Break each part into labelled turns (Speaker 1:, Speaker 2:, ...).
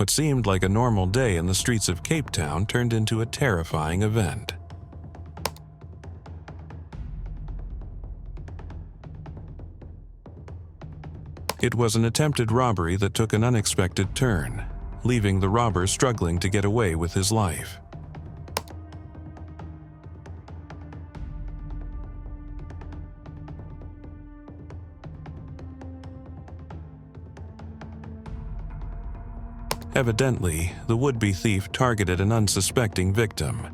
Speaker 1: What seemed like a normal day in the streets of Cape Town turned into a terrifying event. It was an attempted robbery that took an unexpected turn, leaving the robber struggling to get away with his life. Evidently, the would-be thief targeted an unsuspecting victim,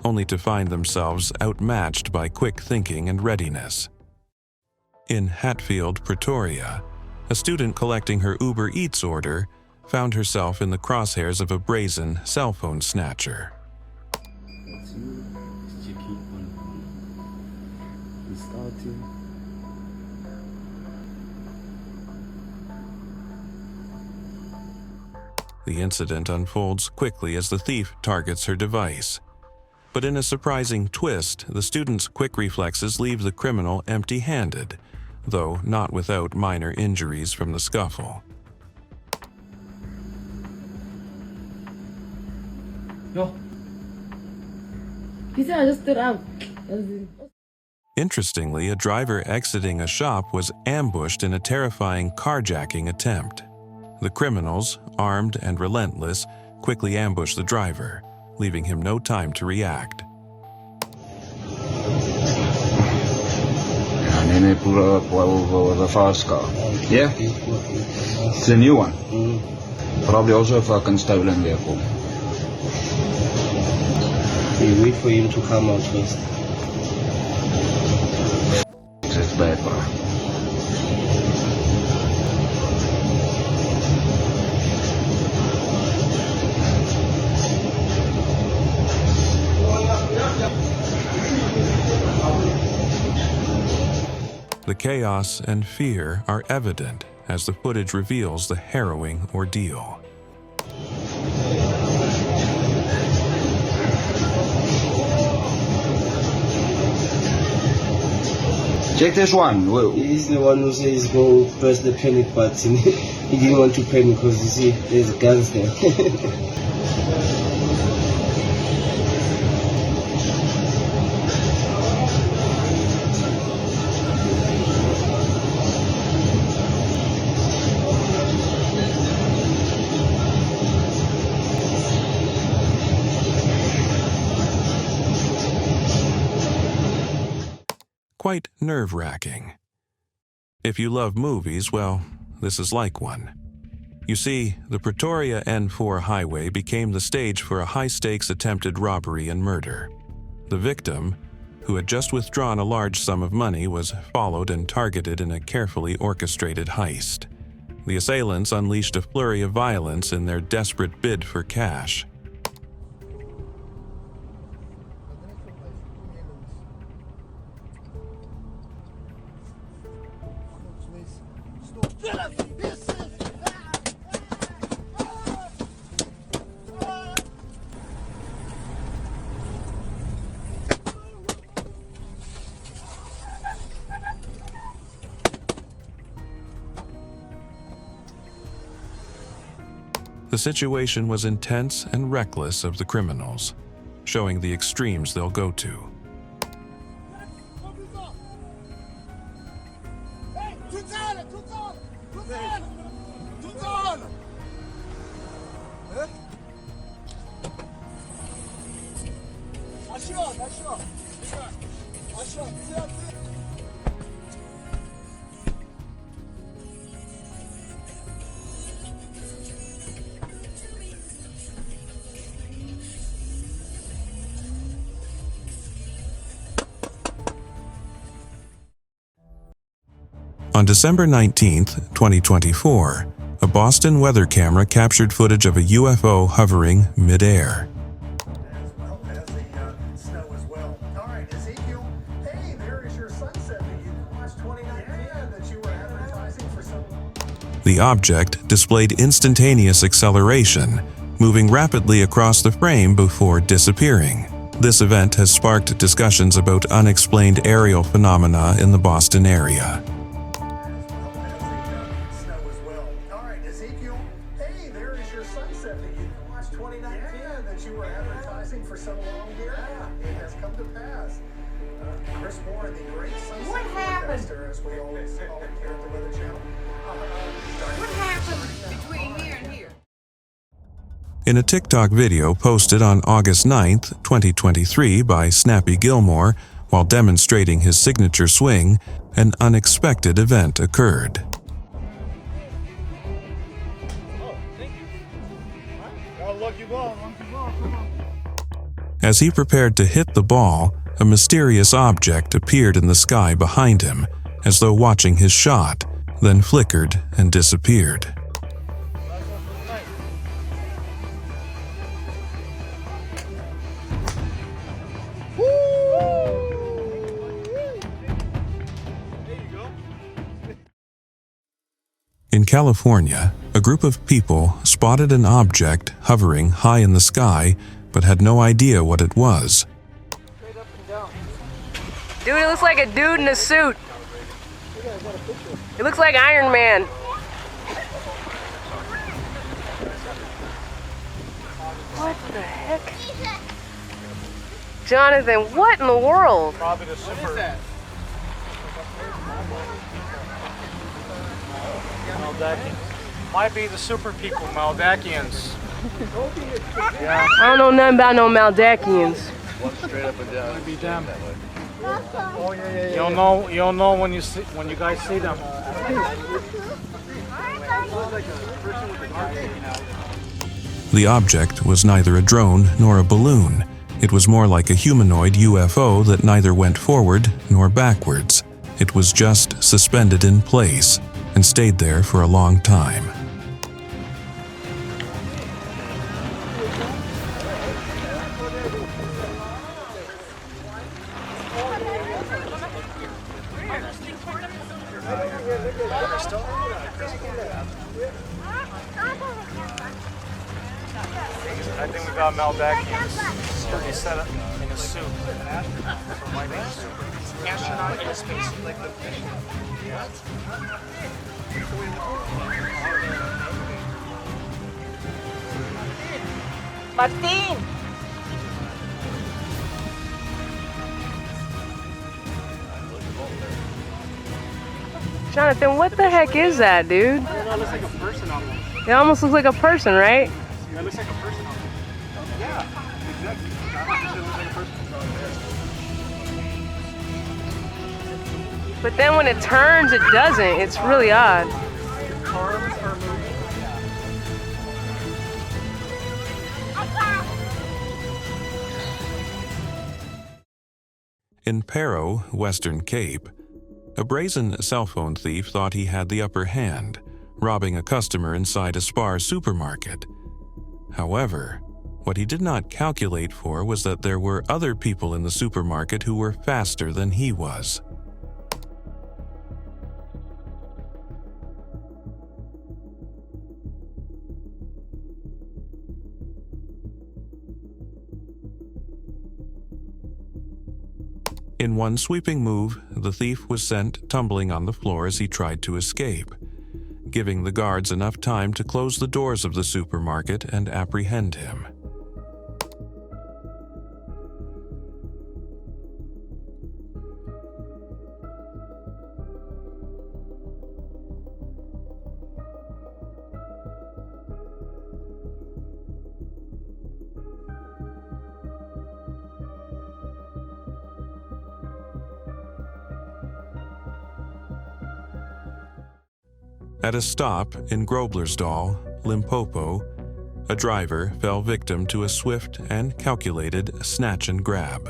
Speaker 1: only to find themselves outmatched by quick thinking and readiness. In Hatfield, Pretoria, a student collecting her Uber Eats order found herself in the crosshairs of a brazen cell phone snatcher. The incident unfolds quickly as the thief targets her device. But in a surprising twist, the student's quick reflexes leave the criminal empty-handed, though not without minor injuries from the scuffle.
Speaker 2: No. He said I just stood out.
Speaker 1: Interestingly, a driver exiting a shop was ambushed in a terrifying carjacking attempt. The criminals, armed and relentless, quickly ambush the driver, leaving him no time to react.
Speaker 3: And then they pull up over the fast car. Yeah? It's a new one. Probably also a fucking stolen vehicle.
Speaker 4: We wait for him to come out first.
Speaker 3: It's bad, bro.
Speaker 1: The chaos and fear are evident as the footage reveals the harrowing ordeal.
Speaker 3: Check this one.
Speaker 4: He's the one who says go press the panic button. He didn't want to panic because you see there's guns there.
Speaker 1: Quite nerve-wracking. If you love movies, well, this is like one. You see, the Pretoria N4 highway became the stage for a high-stakes attempted robbery and murder. The victim, who had just withdrawn a large sum of money, was followed and targeted in a carefully orchestrated heist. The assailants unleashed a flurry of violence in their desperate bid for cash. The situation was intense and reckless of the criminals, showing the extremes they'll go to. On December 19, 2024, a Boston weather camera captured footage of a UFO hovering mid-air.
Speaker 5: As well as the snow as well. All right, Ezekiel, hey, there is your sunset that you watched 2019 that you were advertising for some.
Speaker 1: The object displayed instantaneous acceleration, moving rapidly across the frame before disappearing. This event has sparked discussions about unexplained aerial phenomena in the Boston area.
Speaker 5: Snow as well. All right, Ezekiel, hey, there is your sunset. sunset that you watched 2019 that you were advertising for so long here. Yeah, it has come to pass. Chris Moore, the great sunset
Speaker 6: What happened?
Speaker 5: forecaster, as we always call him here at the Weather Channel.
Speaker 6: What happened between here and here?
Speaker 1: In a TikTok video posted on August 9th, 2023 by Snappy Gilmore while demonstrating his signature swing, an unexpected event occurred. As he prepared to hit the ball, a mysterious object appeared in the sky behind him, as though watching his shot, then flickered and disappeared. In California, a group of people spotted an object hovering high in the sky but had no idea what it was.
Speaker 7: Dude, it looks like a dude in a suit. It looks like Iron Man. What the heck? Jonathan, what in the world?
Speaker 2: Probably the super. Maldakians. Might be the super people, Maldakians. Yeah.
Speaker 7: I don't know nothing about no Maldakians.
Speaker 8: One straight up and down.
Speaker 2: Might be them.
Speaker 8: Oh yeah.
Speaker 2: You'll know when you guys see them.
Speaker 1: The object was neither a drone nor a balloon. It was more like a humanoid UFO that neither went forward nor backwards. It was just suspended in place and stayed there for a long time.
Speaker 2: I think we got Maldakians. He'll be set up in a suit. So my name's super. Astronaut in a spacesuit like the fish.
Speaker 6: Martin!
Speaker 7: Jonathan, what the heck is that, dude?
Speaker 2: That looks like a person almost.
Speaker 7: It almost looks like a person, right?
Speaker 2: That looks like a person almost. Yeah, exactly. It looks like a person.
Speaker 7: But then when it turns, it doesn't. It's really odd.
Speaker 2: Arms are moving.
Speaker 1: In Paro, Western Cape, a brazen cell phone thief thought he had the upper hand, robbing a customer inside a Spar supermarket. However, what he did not calculate for was that there were other people in the supermarket who were faster than he was. In one sweeping move, the thief was sent tumbling on the floor as he tried to escape, giving the guards enough time to close the doors of the supermarket and apprehend him. At a stop in Groblersdal, Limpopo, a driver fell victim to a swift and calculated snatch and grab.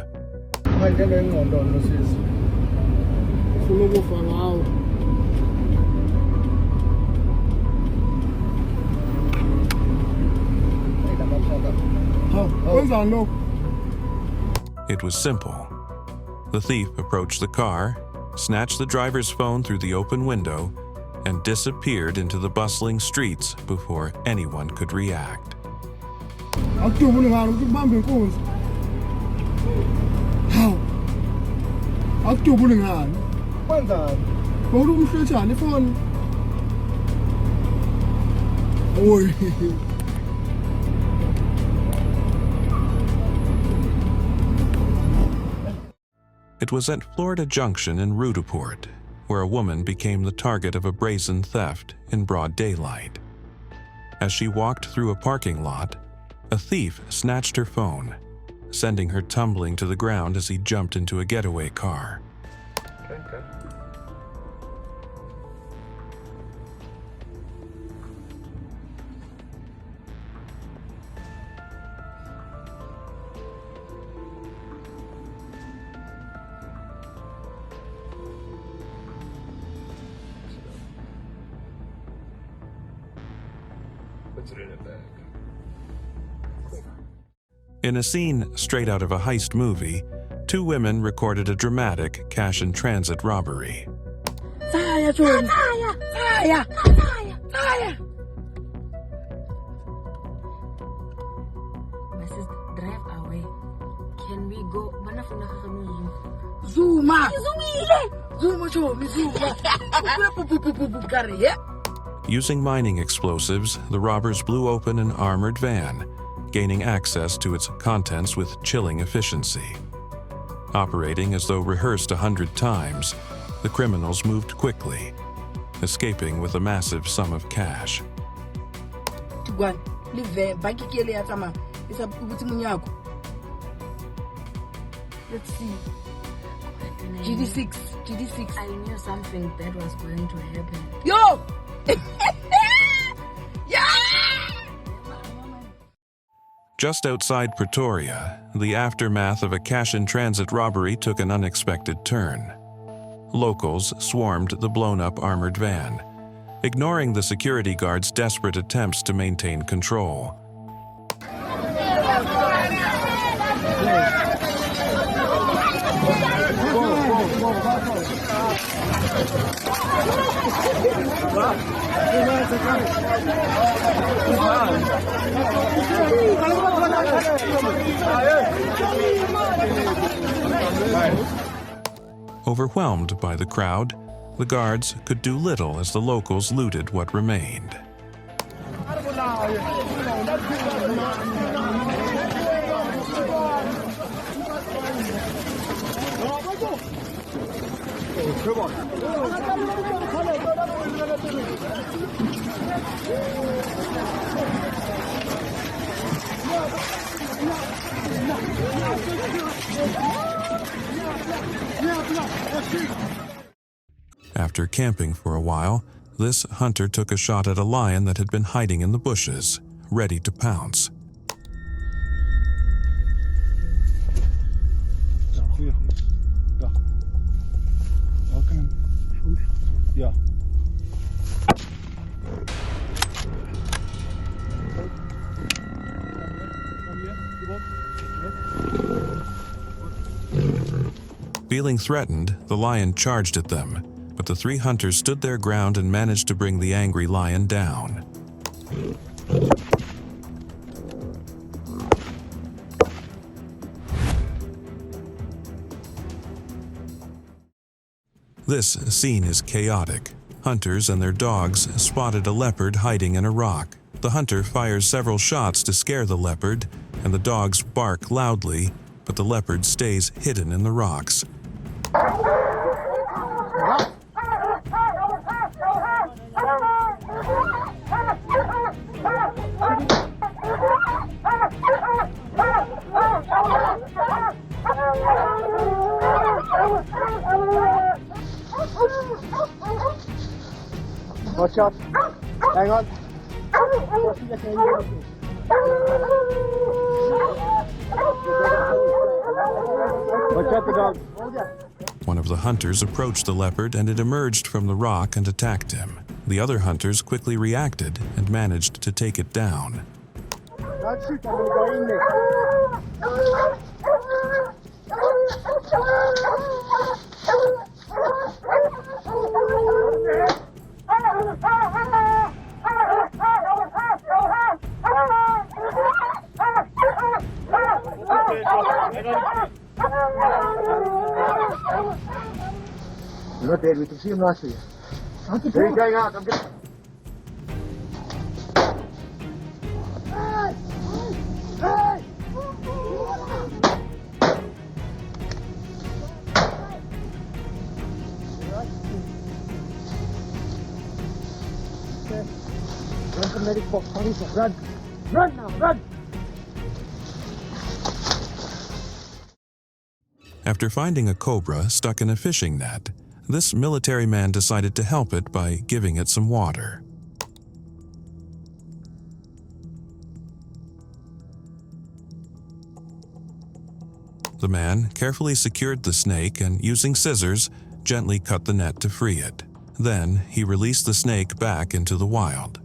Speaker 1: It was simple. The thief approached the car, snatched the driver's phone through the open window, and disappeared into the bustling streets before anyone could react. It was at Florida Junction in Rudaport, where a woman became the target of a brazen theft in broad daylight. As she walked through a parking lot, a thief snatched her phone, sending her tumbling to the ground as he jumped into a getaway car.
Speaker 8: Okay. Puts it in a bag.
Speaker 1: In a scene straight out of a heist movie, two women recorded a dramatic cash-in-transit robbery.
Speaker 6: Fire, John! Fire! Fire! Fire! Fire! My sister, drive away. Can we go? Zuma! Zuma, Zuma!
Speaker 1: Using mining explosives, the robbers blew open an armored van, gaining access to its contents with chilling efficiency. Operating as though rehearsed 100 times, the criminals moved quickly, escaping with a massive sum of cash.
Speaker 6: Let's see. GD6. I knew something bad was going to happen. Yo!
Speaker 1: Just outside Pretoria, the aftermath of a cash-in-transit robbery took an unexpected turn. Locals swarmed the blown-up armored van, ignoring the security guards' desperate attempts to maintain control. Overwhelmed by the crowd, the guards could do little as the locals looted what remained. After camping for a while, this hunter took a shot at a lion that had been hiding in the bushes, ready to pounce. Feeling threatened, the lion charged at them, but the three hunters stood their ground and managed to bring the angry lion down. This scene is chaotic. Hunters and their dogs spotted a leopard hiding in a rock. The hunter fires several shots to scare the leopard, and the dogs bark loudly, but the leopard stays hidden in the rocks.
Speaker 8: Watch out. Hang on. Watch out the dog.
Speaker 1: One of the hunters approached the leopard and it emerged from the rock and attacked him. The other hunters quickly reacted and managed to take it down.
Speaker 8: Don't shoot, I'm gonna go in there. You're not dead, we can see him nicely. There he's going out, I'm getting... medic box. Hurry, sir. Run. Run now, run.
Speaker 1: After finding a cobra stuck in a fishing net, this military man decided to help it by giving it some water. The man carefully secured the snake and, using scissors, gently cut the net to free it. Then, he released the snake back into the wild.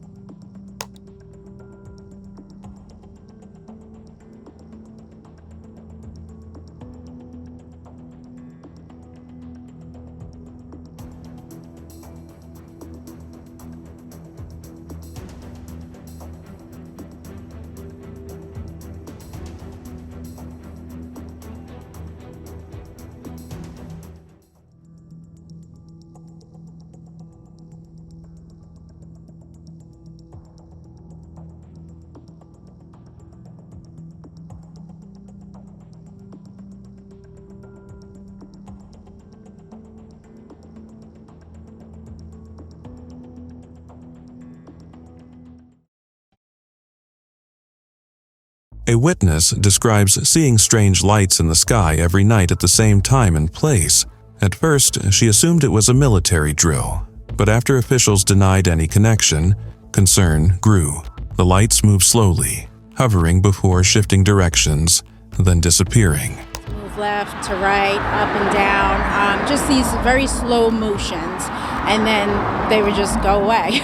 Speaker 1: A witness describes seeing strange lights in the sky every night at the same time and place. At first, she assumed it was a military drill, but after officials denied any connection, concern grew. The lights moved slowly, hovering before shifting directions, then disappearing.
Speaker 9: Move left to right, up and down, just these very slow motions, and then they would just go away.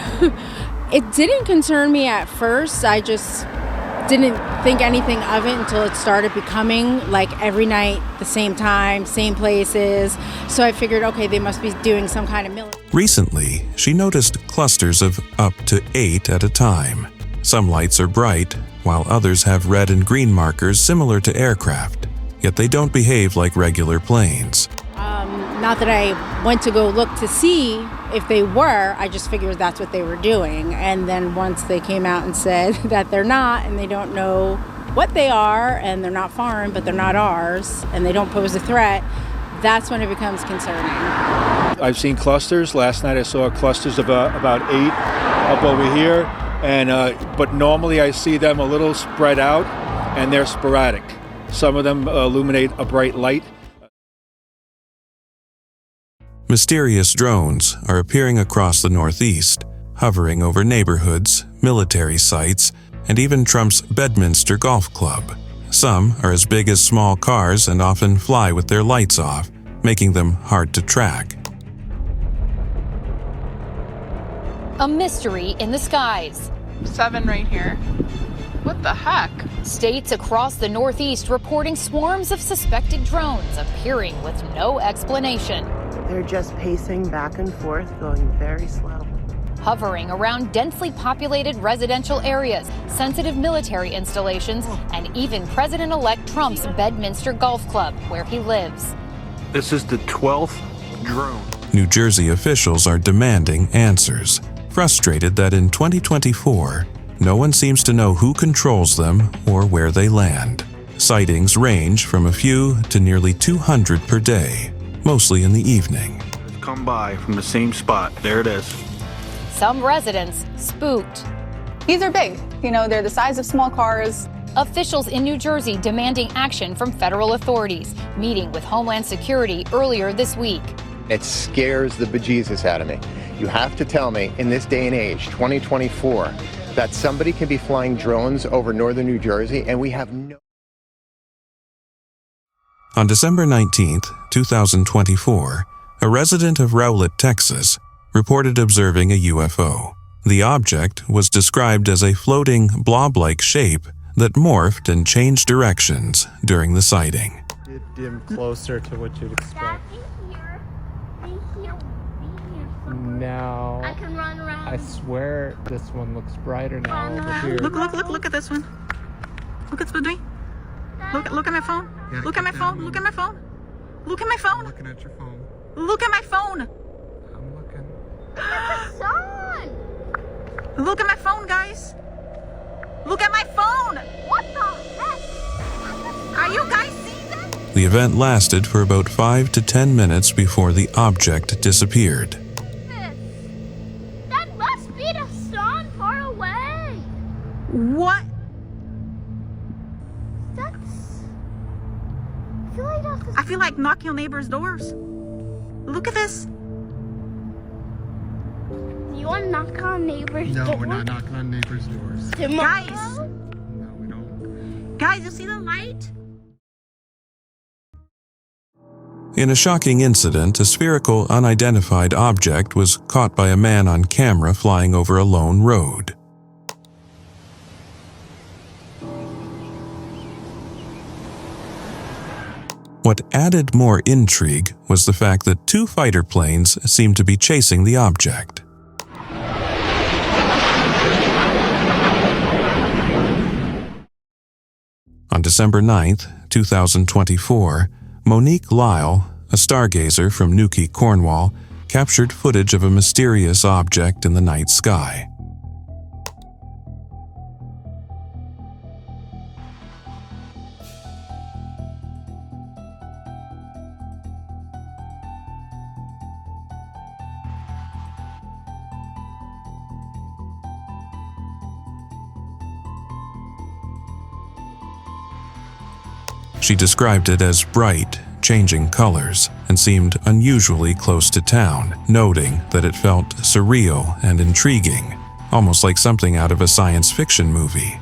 Speaker 9: It didn't concern me at first. I just didn't think anything of it until it started becoming like every night, the same time, same places. So I figured, okay, they must be doing some kind of military.
Speaker 1: Recently, she noticed clusters of up to 8 at a time. Some lights are bright, while others have red and green markers similar to aircraft, yet they don't behave like regular planes.
Speaker 9: Not that I went to go look to see if they were, I just figured that's what they were doing. And then once they came out and said that they're not, and they don't know what they are, and they're not foreign, but they're not ours, and they don't pose a threat, that's when it becomes concerning.
Speaker 10: I've seen clusters. Last night I saw clusters of about 8 up over here, and but normally I see them a little spread out, and they're sporadic. Some of them illuminate a bright light.
Speaker 1: Mysterious drones are appearing across the Northeast, hovering over neighborhoods, military sites, and even Trump's Bedminster Golf Club. Some are as big as small cars and often fly with their lights off, making them hard to track.
Speaker 11: A mystery in the skies.
Speaker 12: 7 right here. What the heck?
Speaker 11: States across the Northeast reporting swarms of suspected drones appearing with no explanation.
Speaker 13: They're just pacing back and forth, going very slow.
Speaker 11: Hovering around densely populated residential areas, sensitive military installations, and even President-elect Trump's Bedminster Golf Club, where he lives.
Speaker 10: This is the 12th drone.
Speaker 1: New Jersey officials are demanding answers, frustrated that in 2024, no one seems to know who controls them or where they land. Sightings range from a few to nearly 200 per day, mostly in the evening.
Speaker 10: It's come by from the same spot. There it is.
Speaker 11: Some residents spooked.
Speaker 12: These are big. You know, they're the size of small cars.
Speaker 11: Officials in New Jersey demanding action from federal authorities, meeting with Homeland Security earlier this week.
Speaker 14: It scares the bejesus out of me. You have to tell me, in this day and age, 2024, that somebody can be flying drones over northern New Jersey and we have no...
Speaker 1: On December 19, 2024, a resident of Rowlett, Texas, reported observing a UFO. The object was described as a floating, blob-like shape that morphed and changed directions during the sighting.
Speaker 2: It dimmed closer to what you'd expect. Now,
Speaker 15: I can run around.
Speaker 2: I swear this one looks brighter now over here.
Speaker 12: Look at this one. Look at Spoody. Look at my phone.
Speaker 2: Yeah,
Speaker 12: look at my phone. Look at my phone. Look at my phone.
Speaker 2: I'm looking at your phone.
Speaker 12: Look at my phone.
Speaker 2: I'm looking.
Speaker 15: Look at the sun.
Speaker 12: Look at my phone, guys. Look at my phone.
Speaker 15: What the heck?
Speaker 12: Are you guys seeing that?
Speaker 1: The event lasted for about 5 to 10 minutes before the object disappeared.
Speaker 15: That must be the sun far away.
Speaker 12: I feel like knocking on neighbors' doors. Look at this.
Speaker 15: You want to knock on neighbors' doors?
Speaker 16: No, we're not knocking on neighbors' doors.
Speaker 12: Guys.
Speaker 16: No, we don't.
Speaker 12: Guys, you see the light?
Speaker 1: In a shocking incident, a spherical, unidentified object was caught by a man on camera flying over a lone road. What added more intrigue was the fact that 2 fighter planes seemed to be chasing the object. On December 9th, 2024, Monique Lyle, a stargazer from Newquay, Cornwall, captured footage of a mysterious object in the night sky. She described it as bright, changing colors, and seemed unusually close to town, noting that it felt surreal and intriguing, almost like something out of a science fiction movie.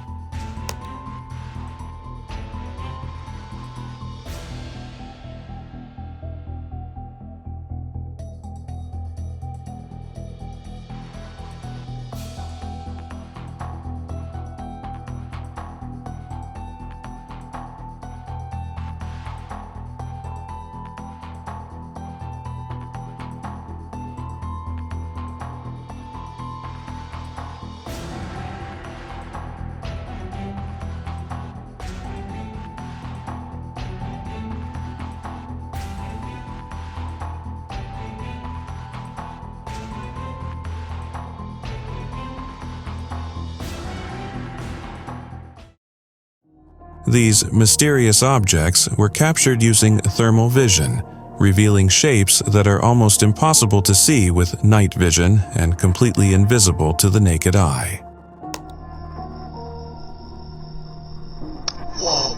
Speaker 1: These mysterious objects were captured using thermal vision, revealing shapes that are almost impossible to see with night vision and completely invisible to the naked eye.
Speaker 16: Whoa.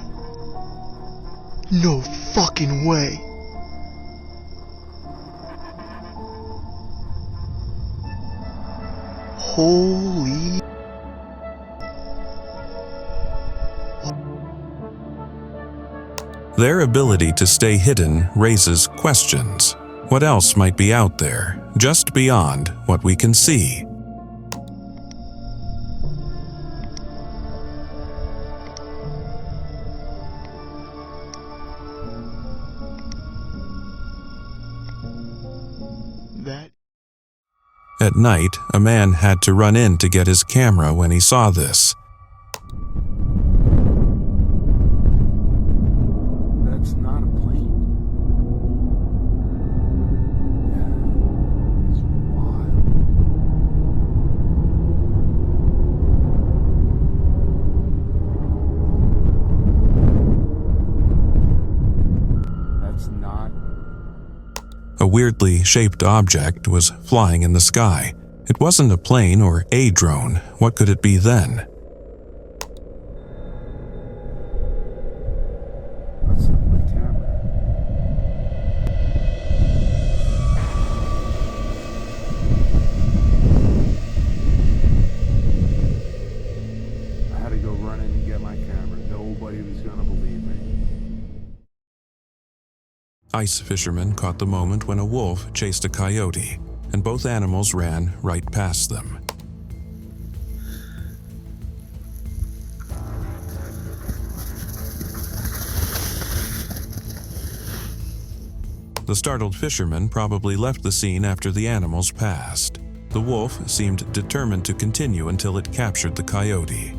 Speaker 16: No fucking way. Holy.
Speaker 1: Their ability to stay hidden raises questions. What else might be out there, just beyond what we can see? At night, a man had to run in to get his camera when he saw this.
Speaker 10: That's not a plane. Yeah, it's wild. That's not.
Speaker 1: A weirdly shaped object was flying in the sky. It wasn't a plane or a drone. What could it be then?
Speaker 10: That's my camera. I had to go run in and get my camera. Nobody was gonna believe me.
Speaker 1: Ice fishermen caught the moment when a wolf chased a coyote, and both animals ran right past them. The startled fishermen probably left the scene after the animals passed. The wolf seemed determined to continue until it captured the coyote.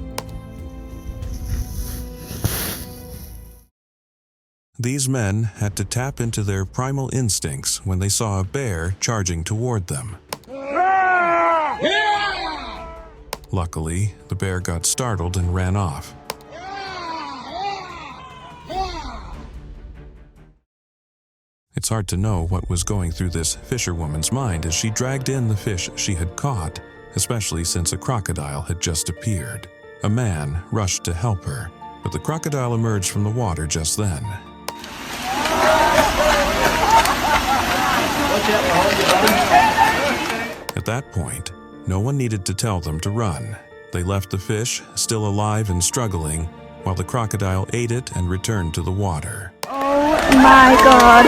Speaker 1: These men had to tap into their primal instincts when they saw a bear charging toward them. Luckily, the bear got startled and ran off. It's hard to know what was going through this fisherwoman's mind as she dragged in the fish she had caught, especially since a crocodile had just appeared. A man rushed to help her, but the crocodile emerged from the water just then. At that point, no one needed to tell them to run. They left the fish, still alive and struggling, while the crocodile ate it and returned to the water.
Speaker 6: Oh my God.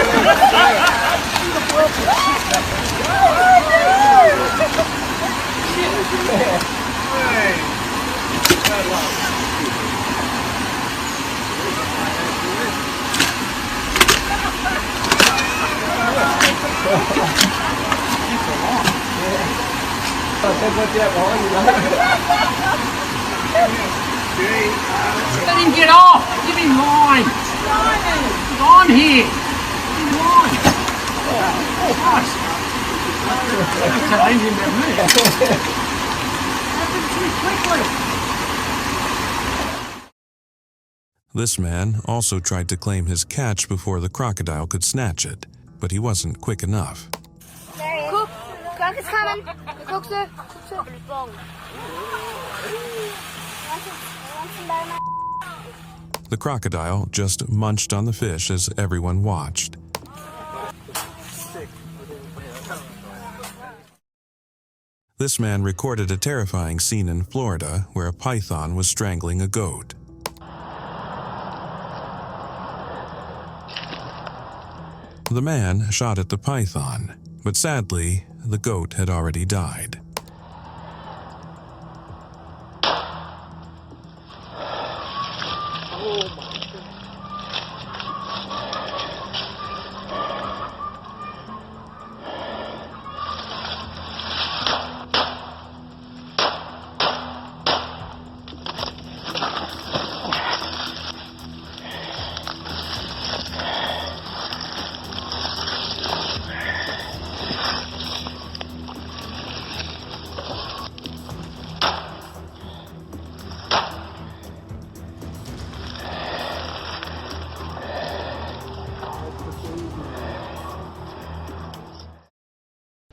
Speaker 17: Let him get off! Give him line! He's on here! Give him line! Nice! Challenge him that minute. Happened too quickly!
Speaker 1: This man also tried to claim his catch before the crocodile could snatch it, but he wasn't quick enough.
Speaker 15: Cook! Cook is coming! Cook, sir! Cook, sir!
Speaker 1: The crocodile just munched on the fish as everyone watched. This man recorded a terrifying scene in Florida where a python was strangling a goat. The man shot at the python, but sadly, the goat had already died.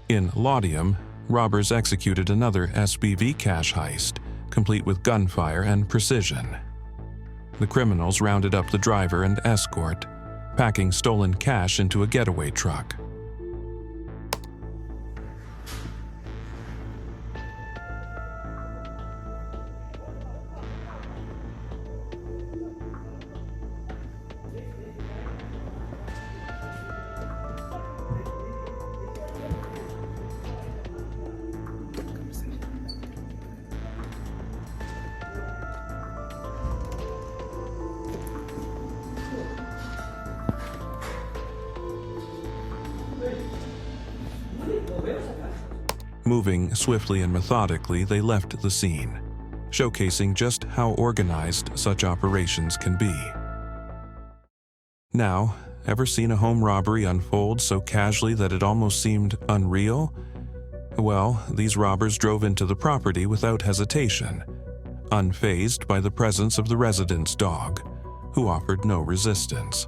Speaker 1: In Laudium, robbers executed another SBV cash heist, complete with gunfire and precision. The criminals rounded up the driver and escort, packing stolen cash into a getaway truck. Moving swiftly and methodically, they left the scene, showcasing just how organized such operations can be. Now, ever seen a home robbery unfold so casually that it almost seemed unreal? Well, these robbers drove into the property without hesitation, unfazed by the presence of the resident's dog, who offered no resistance.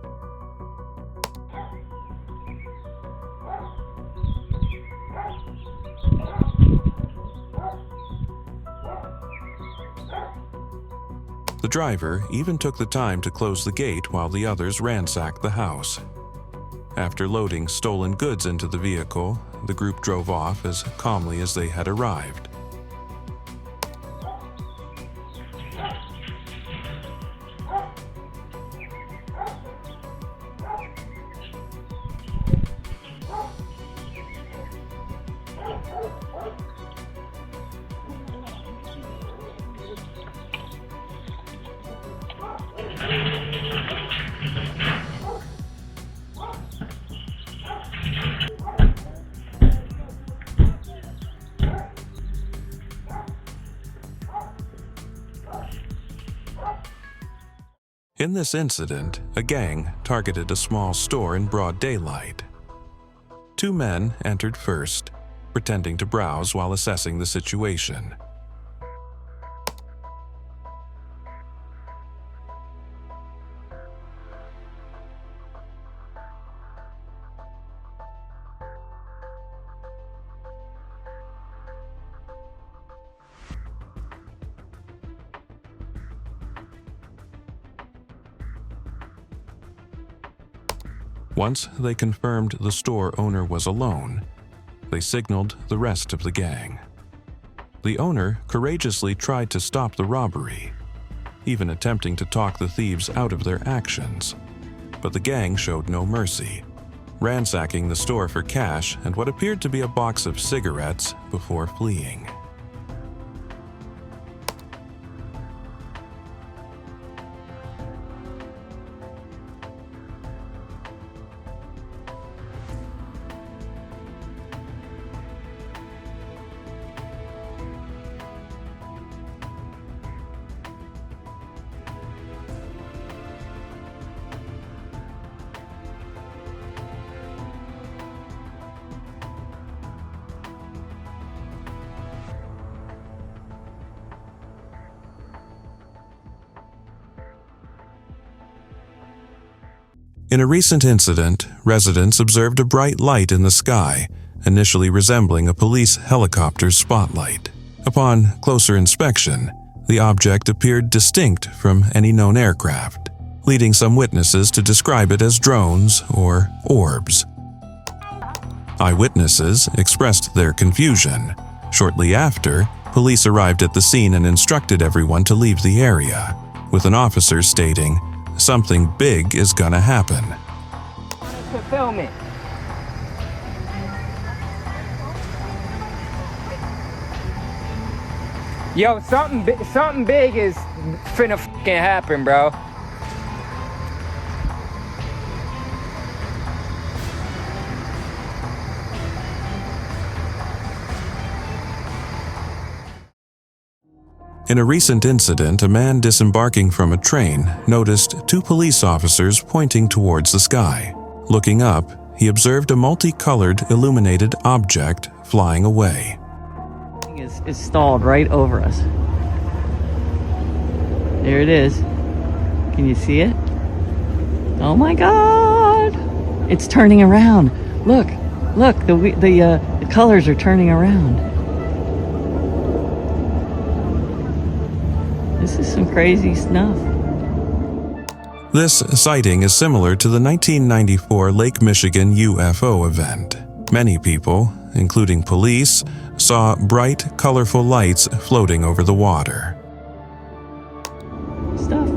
Speaker 1: The driver even took the time to close the gate while the others ransacked the house. After loading stolen goods into the vehicle, the group drove off as calmly as they had arrived. In this incident, a gang targeted a small store in broad daylight. Two men entered first, pretending to browse while assessing the situation. Once they confirmed the store owner was alone, they signaled the rest of the gang. The owner courageously tried to stop the robbery, even attempting to talk the thieves out of their actions. But the gang showed no mercy, ransacking the store for cash and what appeared to be a box of cigarettes before fleeing. In a recent incident, residents observed a bright light in the sky, initially resembling a police helicopter's spotlight. Upon closer inspection, the object appeared distinct from any known aircraft, leading some witnesses to describe it as drones or orbs. Eyewitnesses expressed their confusion. Shortly after, police arrived at the scene and instructed everyone to leave the area, with an officer stating, "Something big is gonna happen."
Speaker 17: Film it. Yo, something big is finna fucking happen, bro.
Speaker 1: In a recent incident, a man disembarking from a train noticed two police officers pointing towards the sky. Looking up, he observed a multicolored illuminated object flying away.
Speaker 18: It's stalled right over us. There it is. Can you see it? Oh my God! It's turning around. Look, the colors are turning around. This is some crazy stuff.
Speaker 1: This sighting is similar to the 1994 Lake Michigan UFO event. Many people, including police, saw bright, colorful lights floating over the water.
Speaker 18: Stuff.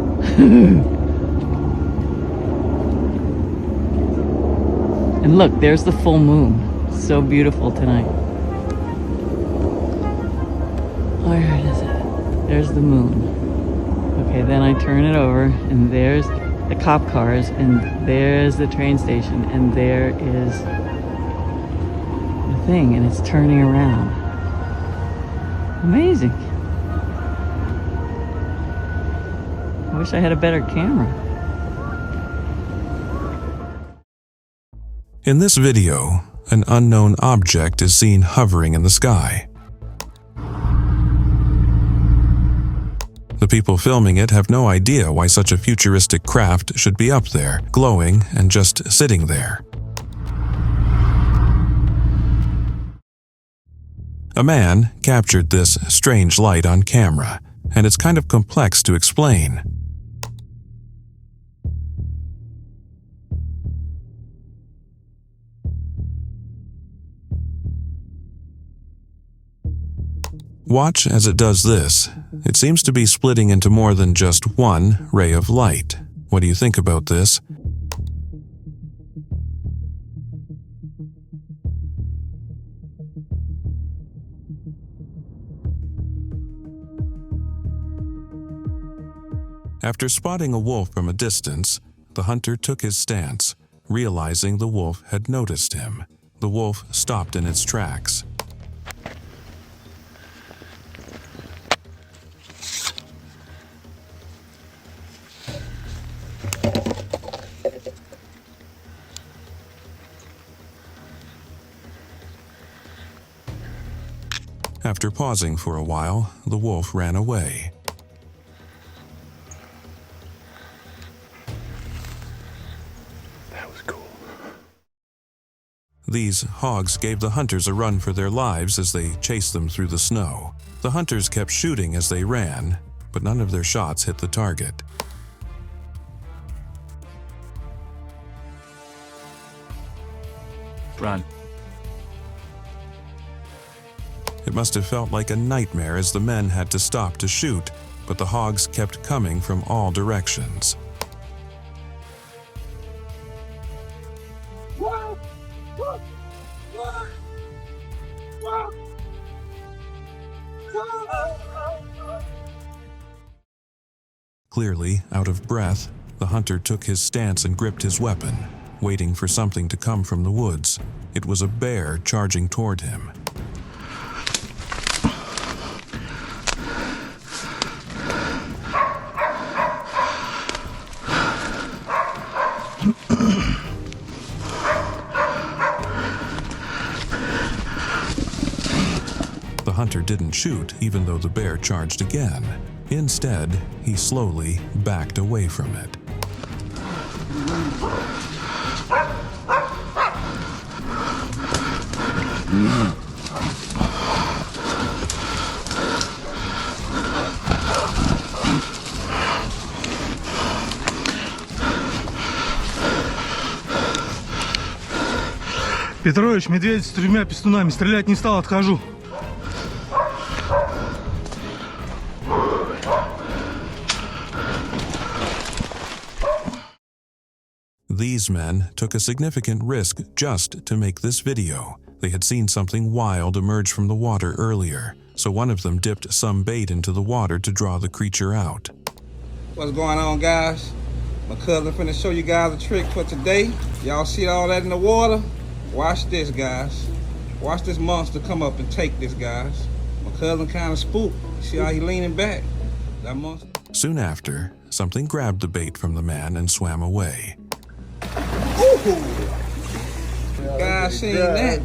Speaker 18: And look, there's the full moon. So beautiful tonight. Where is it? There's the moon. Okay, then I turn it over, and there's the cop cars, and there's the train station, and there is the thing, and it's turning around. Amazing. I wish I had a better camera.
Speaker 1: In this video, an unknown object is seen hovering in the sky. The people filming it have no idea why such a futuristic craft should be up there, glowing and just sitting there. A man captured this strange light on camera, and it's kind of complex to explain. Watch as it does this. It seems to be splitting into more than just one ray of light. What do you think about this? After spotting a wolf from a distance, the hunter took his stance, realizing the wolf had noticed him. The wolf stopped in its tracks. After pausing for a while, the wolf ran away.
Speaker 19: That was cool.
Speaker 1: These hogs gave the hunters a run for their lives as they chased them through the snow. The hunters kept shooting as they ran, but none of their shots hit the target.
Speaker 10: Run.
Speaker 1: It must have felt like a nightmare as the men had to stop to shoot, but the hogs kept coming from all directions. Clearly out of breath, the hunter took his stance and gripped his weapon, waiting for something to come from the woods. It was a bear charging toward him. The hunter didn't shoot, even though the bear charged again. Instead, he slowly backed away from it.
Speaker 20: Петрович, медведь с 3 пистунами. Стрелять не стал, отхожу.
Speaker 1: These men took a significant risk just to make this video. They had seen something wild emerge from the water earlier, so one of them dipped some bait into the water to draw the creature out.
Speaker 21: What's going on, guys? My cousin finna show you guys a trick for today. Y'all see all that in the water? Watch this, guys. Watch this monster come up and take this, guys. My cousin kind of spooked. See how he leaning back? That monster.
Speaker 1: Soon after, something grabbed the bait from the man and swam away.
Speaker 21: Guys, seen that?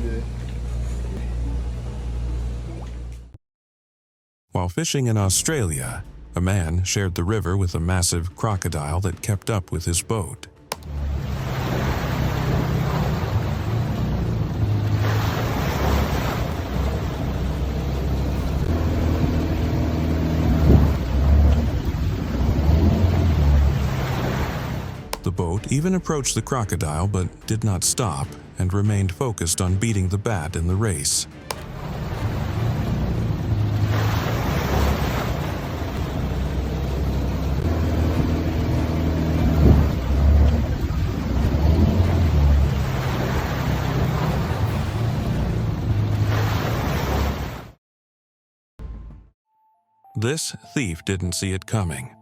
Speaker 1: While fishing in Australia, a man shared the river with a massive crocodile that kept up with his boat. The boat even approached the crocodile but did not stop and remained focused on beating the bat in the race. This thief didn't see it coming.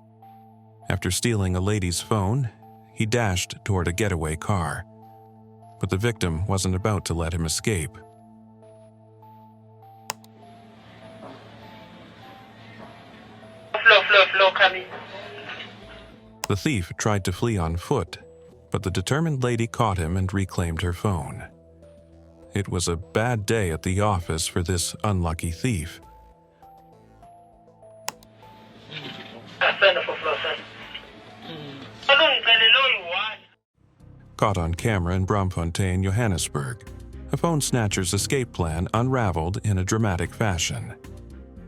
Speaker 1: After stealing a lady's phone, he dashed toward a getaway car, but the victim wasn't about to let him escape. The thief tried to flee on foot, but the determined lady caught him and reclaimed her phone. It was a bad day at the office for this unlucky thief. Caught on camera in Braamfontein, Johannesburg, a phone snatcher's escape plan unraveled in a dramatic fashion.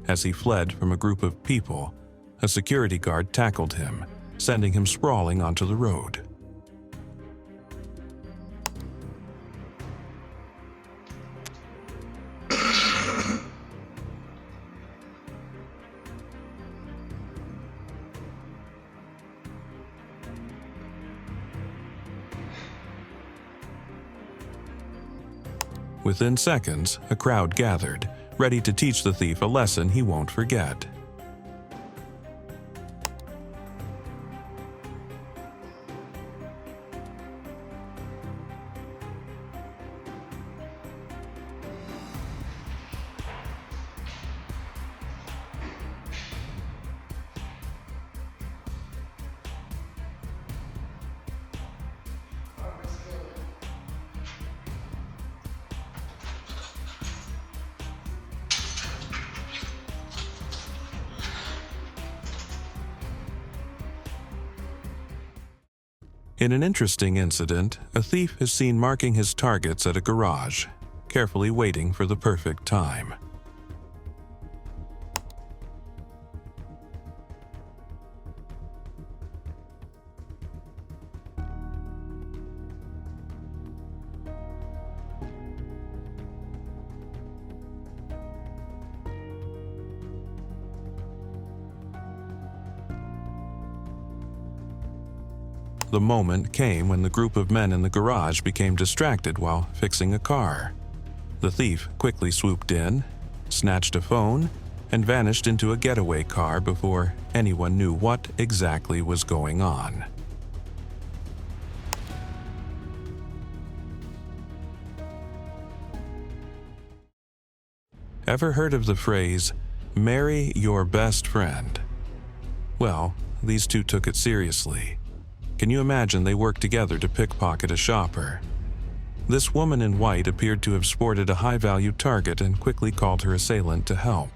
Speaker 1: As he fled from a group of people, a security guard tackled him, sending him sprawling onto the road. Within seconds, a crowd gathered, ready to teach the thief a lesson he won't forget. In an interesting incident, a thief is seen marking his targets at a garage, carefully waiting for the perfect time. The moment came when the group of men in the garage became distracted while fixing a car. The thief quickly swooped in, snatched a phone, and vanished into a getaway car before anyone knew what exactly was going on. Ever heard of the phrase, "marry your best friend"? Well, these two took it seriously. Can you imagine they worked together to pickpocket a shopper? This woman in white appeared to have sported a high-value target and quickly called her assailant to help.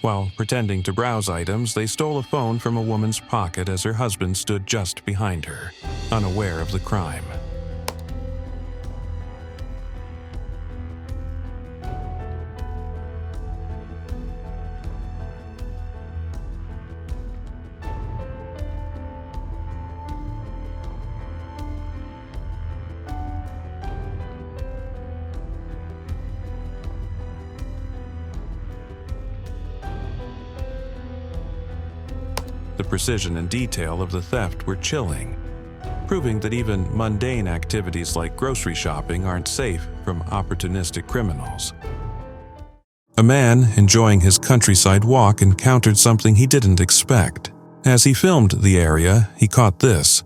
Speaker 1: While pretending to browse items, they stole a phone from a woman's pocket as her husband stood just behind her, unaware of the crime. The precision and detail of the theft were chilling, proving that even mundane activities like grocery shopping aren't safe from opportunistic criminals. A man enjoying his countryside walk encountered something he didn't expect. As he filmed the area, he caught this.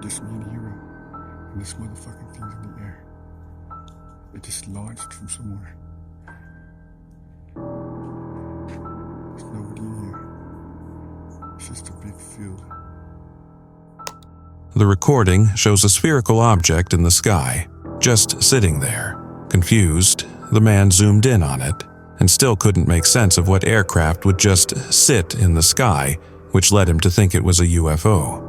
Speaker 16: Just me and the hero. And this motherfucking thing's in the air. It just launched from somewhere. There's nobody in here. It's just a big field.
Speaker 1: The recording shows a spherical object in the sky, just sitting there. Confused, the man zoomed in on it and still couldn't make sense of what aircraft would just sit in the sky, which led him to think it was a UFO.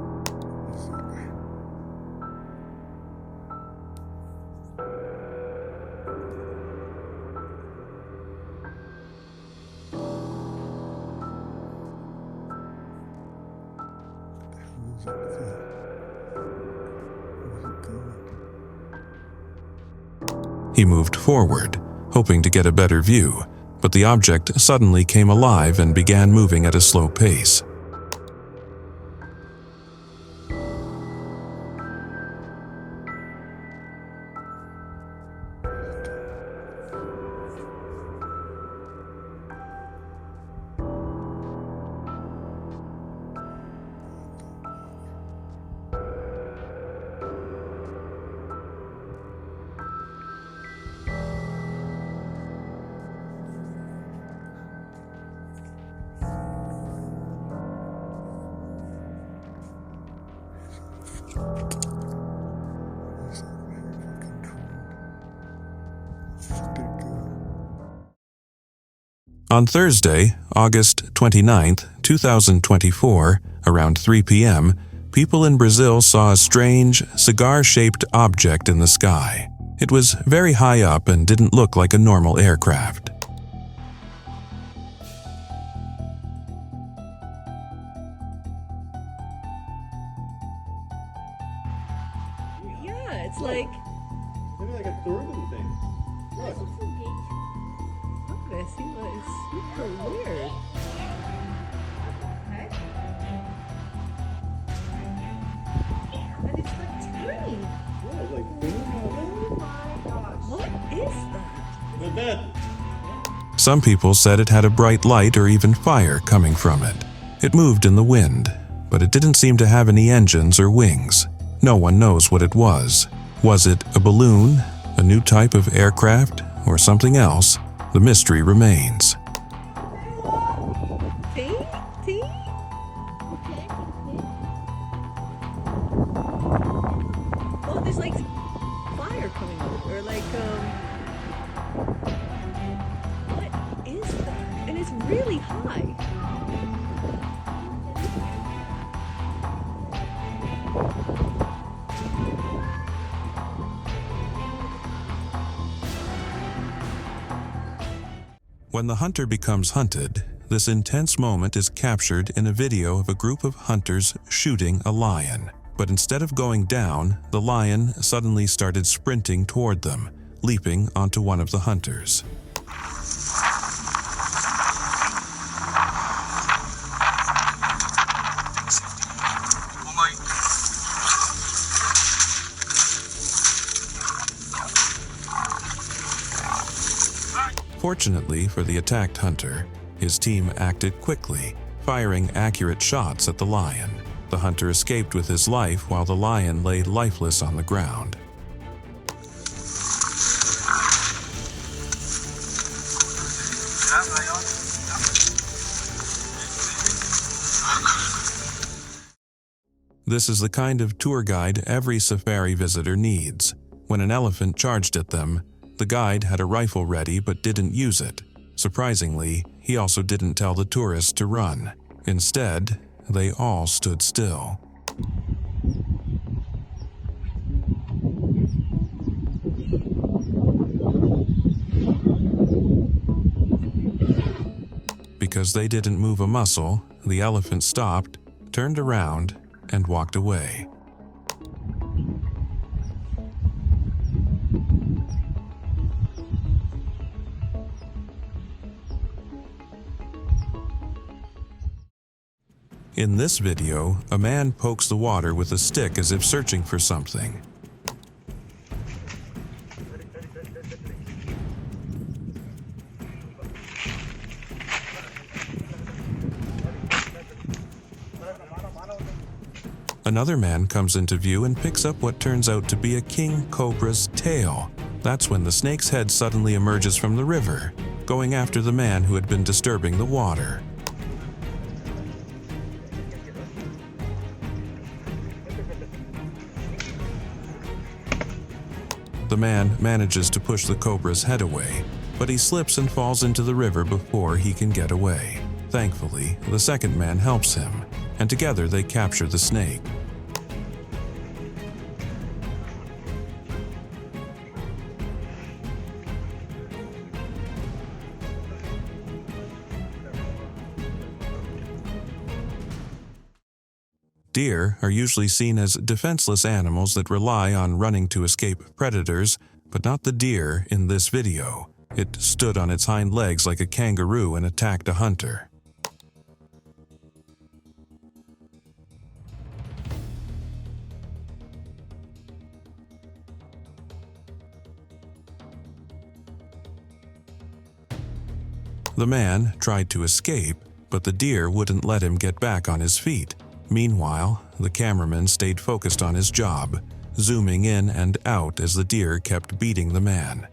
Speaker 1: He moved forward, hoping to get a better view, but the object suddenly came alive and began moving at a slow pace. On Thursday, August 29th, 2024, around 3 p.m., people in Brazil saw a strange, cigar-shaped object in the sky. It was very high up and didn't look like a normal aircraft.
Speaker 18: Yeah, it's like...
Speaker 8: Maybe like a tourism thing. Look.
Speaker 18: I see what is super weird. And it's like turning.
Speaker 8: Yeah, it's like green.
Speaker 18: Oh my gosh. What is that?
Speaker 8: Look at
Speaker 1: Some people said it had a bright light or even fire coming from it. It moved in the wind, but it didn't seem to have any engines or wings. No one knows what it was. Was it a balloon, a new type of aircraft, or something else? the mystery remains.
Speaker 3: Tea? Tea? Oh, there's like fire coming out, or like what is that? And it's really high.
Speaker 1: When the hunter becomes hunted, this intense moment is captured in a video of a group of hunters shooting a lion. But instead of going down, the lion suddenly started sprinting toward them, leaping onto one of the hunters. Fortunately for the attacked hunter, his team acted quickly, firing accurate shots at the lion. The hunter escaped with his life while the lion lay lifeless on the ground. This is the kind of tour guide every safari visitor needs. When an elephant charged at them, the guide had a rifle ready but didn't use it. Surprisingly, he also didn't tell the tourists to run. Instead, they all stood still. Because they didn't move a muscle, the elephant stopped, turned around, and walked away. In this video, a man pokes the water with a stick as if searching for something. Another man comes into view and picks up what turns out to be a king cobra's tail. That's when the snake's head suddenly emerges from the river, going after the man who had been disturbing the water. The man manages to push the cobra's head away, but he slips and falls into the river before he can get away. Thankfully, the second man helps him, and together they capture the snake. Deer are usually seen as defenseless animals that rely on running to escape predators, but not the deer in this video. It stood on its hind legs like a kangaroo and attacked a hunter. The man tried to escape, but the deer wouldn't let him get back on his feet. Meanwhile, the cameraman stayed focused on his job, zooming in and out as the deer kept beating the man.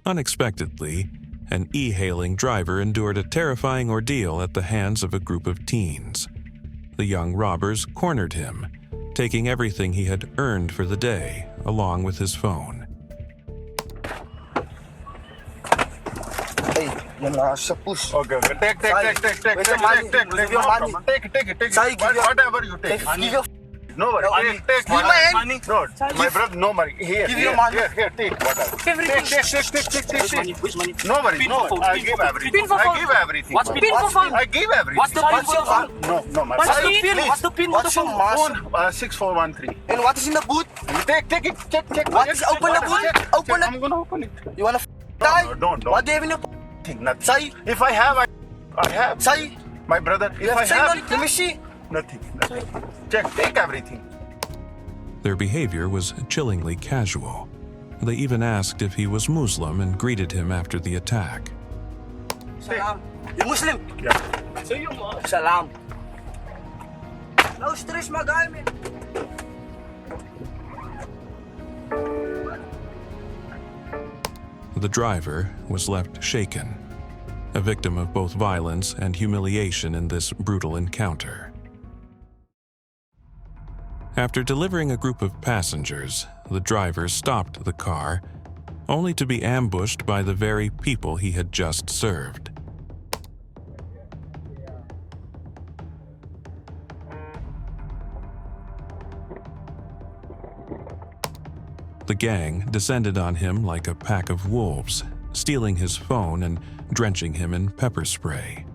Speaker 1: Unexpectedly, an e-hailing driver endured a terrifying ordeal at the hands of a group of teens. The young robbers cornered him, taking everything he had earned for the day, along with his phone.
Speaker 8: Hey, you know, push.
Speaker 21: Okay, take your money. Whatever you take.
Speaker 8: Give your
Speaker 21: No worry. Take
Speaker 8: money.
Speaker 21: No, my brother, no money. Here,
Speaker 8: Give your money.
Speaker 21: Here, take whatever.
Speaker 8: Everything.
Speaker 21: Take.
Speaker 8: Which money?
Speaker 21: No worry, no. I give everything. I give everything.
Speaker 8: What's the pin for phone?
Speaker 21: I give everything.
Speaker 8: What's the pin for phone?
Speaker 21: No, my
Speaker 8: What's the
Speaker 21: brother,
Speaker 8: pin?
Speaker 21: please.
Speaker 8: What's the pin? What's your
Speaker 21: phone? 6413.
Speaker 8: And what is in the boot?
Speaker 21: Take it. Check.
Speaker 8: What is open the boot? Open it.
Speaker 21: I'm gonna open it.
Speaker 8: You wanna die?
Speaker 21: No, don't.
Speaker 8: What do you have in your
Speaker 21: Nothing.
Speaker 8: Say.
Speaker 21: If I have, I have.
Speaker 8: Say.
Speaker 21: My brother, if I have.
Speaker 8: Let me see.
Speaker 21: Nothing. Check. Take everything.
Speaker 1: Their behavior was chillingly casual. They even asked if he was Muslim and greeted him after the attack.
Speaker 4: Salam. You Muslim? Yeah. Salam. No stress, magamin.
Speaker 1: The driver was left shaken, a victim of both violence and humiliation in this brutal encounter. After delivering a group of passengers, the driver stopped the car, only to be ambushed by the very people he had just served. The gang descended on him like a pack of wolves, stealing his phone and drenching him in pepper spray.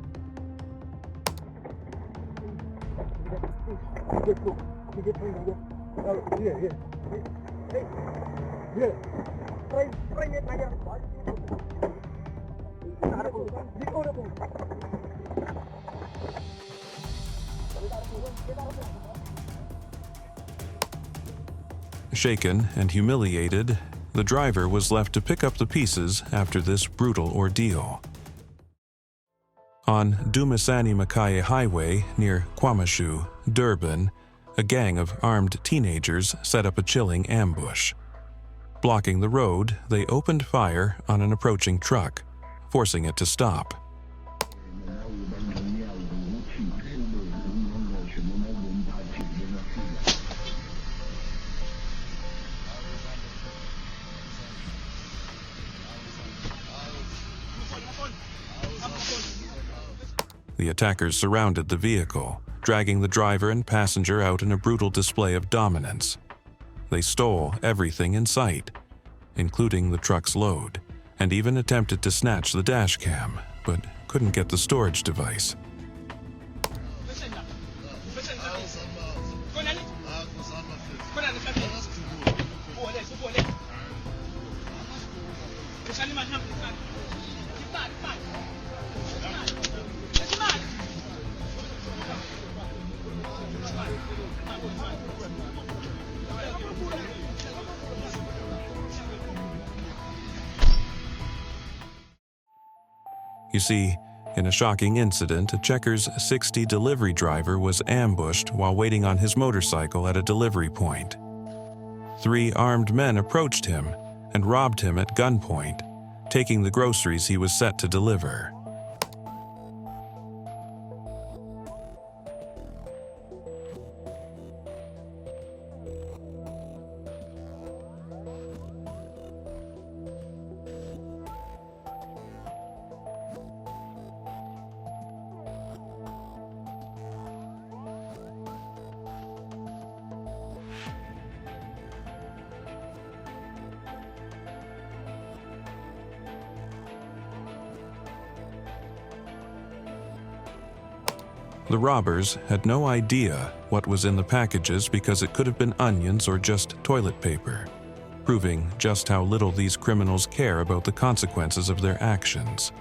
Speaker 1: Shaken and humiliated, the driver was left to pick up the pieces after this brutal ordeal. On Dumasani-Makaye Highway near Kwamashu, Durban, a gang of armed teenagers set up a chilling ambush. Blocking the road, they opened fire on an approaching truck, forcing it to stop. The attackers surrounded the vehicle, dragging the driver and passenger out in a brutal display of dominance. They stole everything in sight, including the truck's load, and even attempted to snatch the dash cam, but couldn't get the storage device. You see, in a shocking incident, a Checkers 60 delivery driver was ambushed while waiting on his motorcycle at a delivery point. 3 armed men approached him and robbed him at gunpoint, taking the groceries he was set to deliver. The robbers had no idea what was in the packages because it could have been onions or just toilet paper, proving just how little these criminals care about the consequences of their actions.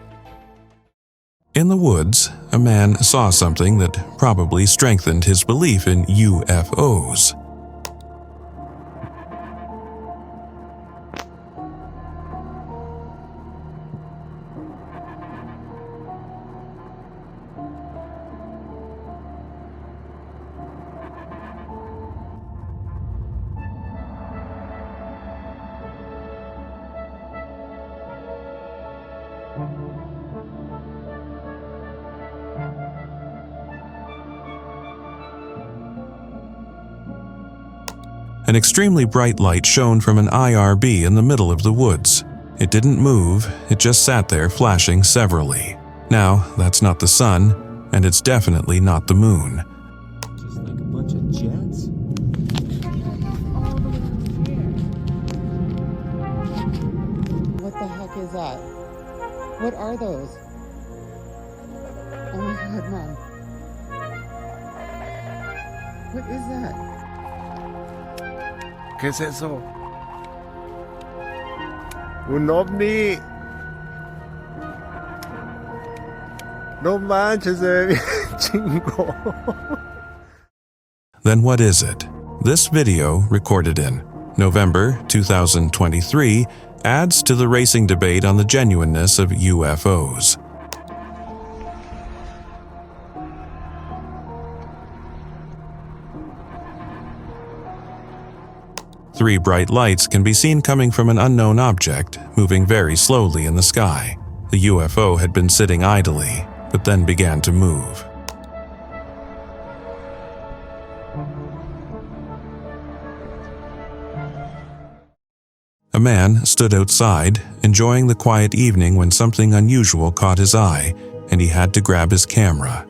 Speaker 1: In the woods, a man saw something that probably strengthened his belief in UFOs. An extremely bright light shone from an IRB in the middle of the woods. It didn't move, it just sat there flashing severally. Now, that's not the sun, and it's definitely not the moon.
Speaker 22: Just like a bunch of jets?
Speaker 23: What the heck is that? What are those? Oh my god, Mom. What is that?
Speaker 8: ¿Qué es eso? Un ovni. No manches, se ve bien chingo.
Speaker 1: Then what is it? This video, recorded in November 2023, adds to the racing debate on the genuineness of UFOs. Three bright lights can be seen coming from an unknown object, moving very slowly in the sky. The UFO had been sitting idly, but then began to move. A man stood outside, enjoying the quiet evening when something unusual caught his eye, and he had to grab his camera.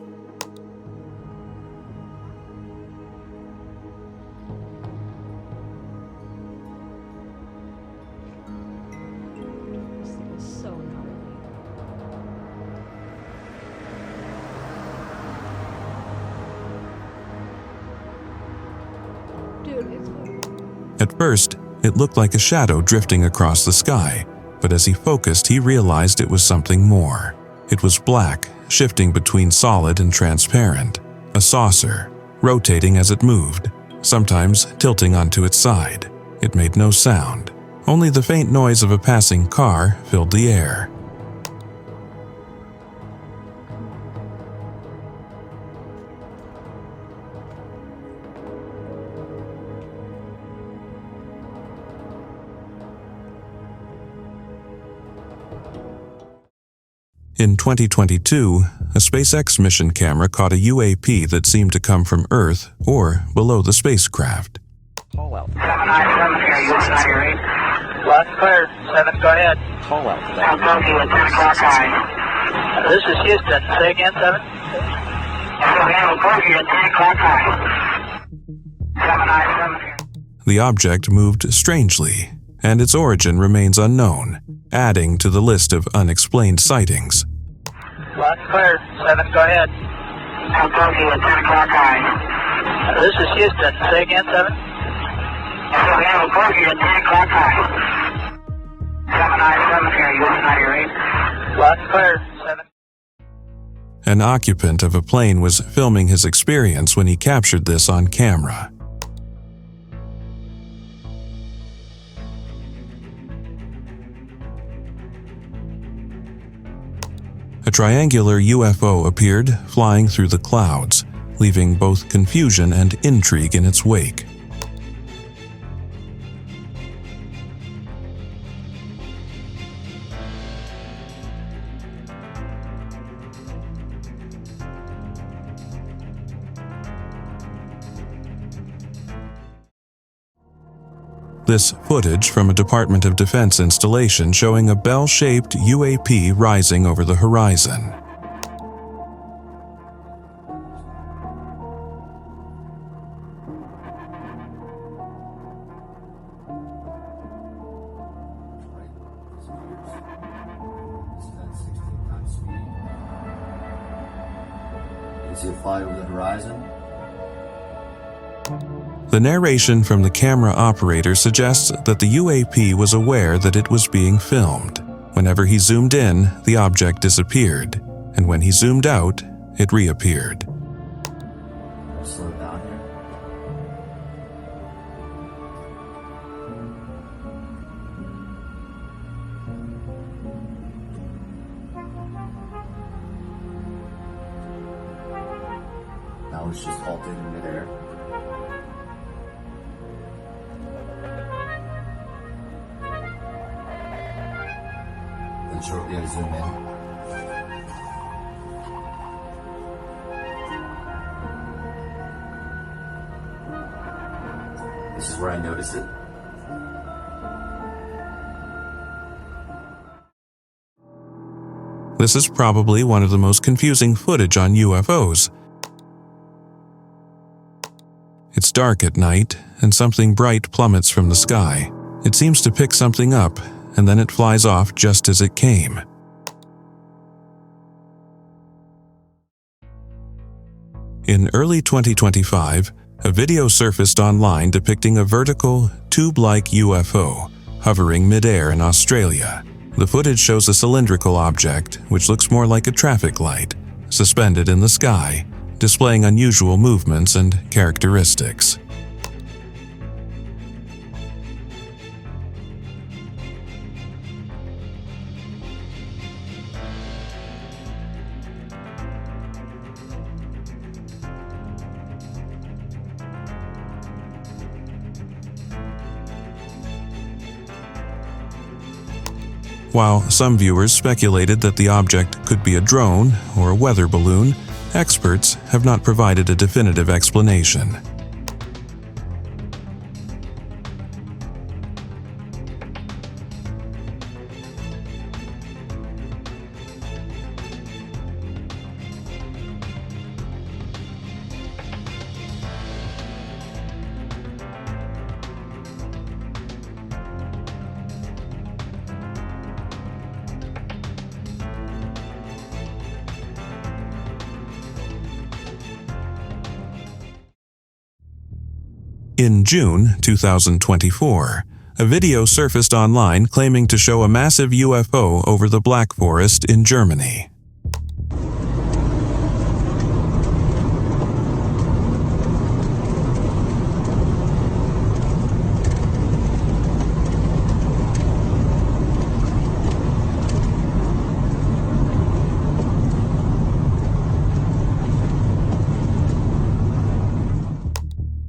Speaker 1: At first, it looked like a shadow drifting across the sky, but as he focused, he realized it was something more. It was black, shifting between solid and transparent, a saucer, rotating as it moved, sometimes tilting onto its side. It made no sound. Only the faint noise of a passing car filled the air. In 2022, a SpaceX mission camera caught a UAP that seemed to come from Earth or below the spacecraft.
Speaker 5: 797 here, US 98. Last clear, 7, go ahead.
Speaker 22: Call out.
Speaker 5: I'll go to you at 10 o'clock high. This is Houston, say again, 7. We have a bogey at 10 o'clock high. 797 here.
Speaker 1: The object moved strangely, and its origin remains unknown, adding to the list of unexplained sightings.
Speaker 5: Last clear, 7, go ahead. I'll go to you at 10 o'clock high. This is Houston, say again, 7. We have a bogey at 10 o'clock high. 797 here, US 98. Last clear, 7.
Speaker 1: An occupant of a plane was filming his experience when he captured this on camera. A triangular UFO appeared, flying through the clouds, leaving both confusion and intrigue in its wake. This footage from a Department of Defense installation showing a bell-shaped UAP rising over the horizon.
Speaker 22: You see it fly over the horizon?
Speaker 1: The narration from the camera operator suggests that the UAP was aware that it was being filmed. Whenever he zoomed in, the object disappeared, and when he zoomed out, it reappeared.
Speaker 22: Slow down here. Now it's just halted in midair. Then shortly I zoom in. This is where I notice it.
Speaker 1: This is probably one of the most confusing footage on UFOs. It's dark at night, and something bright plummets from the sky. It seems to pick something up, and then it flies off just as it came. In early 2025, a video surfaced online depicting a vertical, tube-like UFO hovering mid-air in Australia. The footage shows a cylindrical object, which looks more like a traffic light, suspended in the sky, displaying unusual movements and characteristics. While some viewers speculated that the object could be a drone or a weather balloon, experts have not provided a definitive explanation. In June 2024, a video surfaced online claiming to show a massive UFO over the Black Forest in Germany.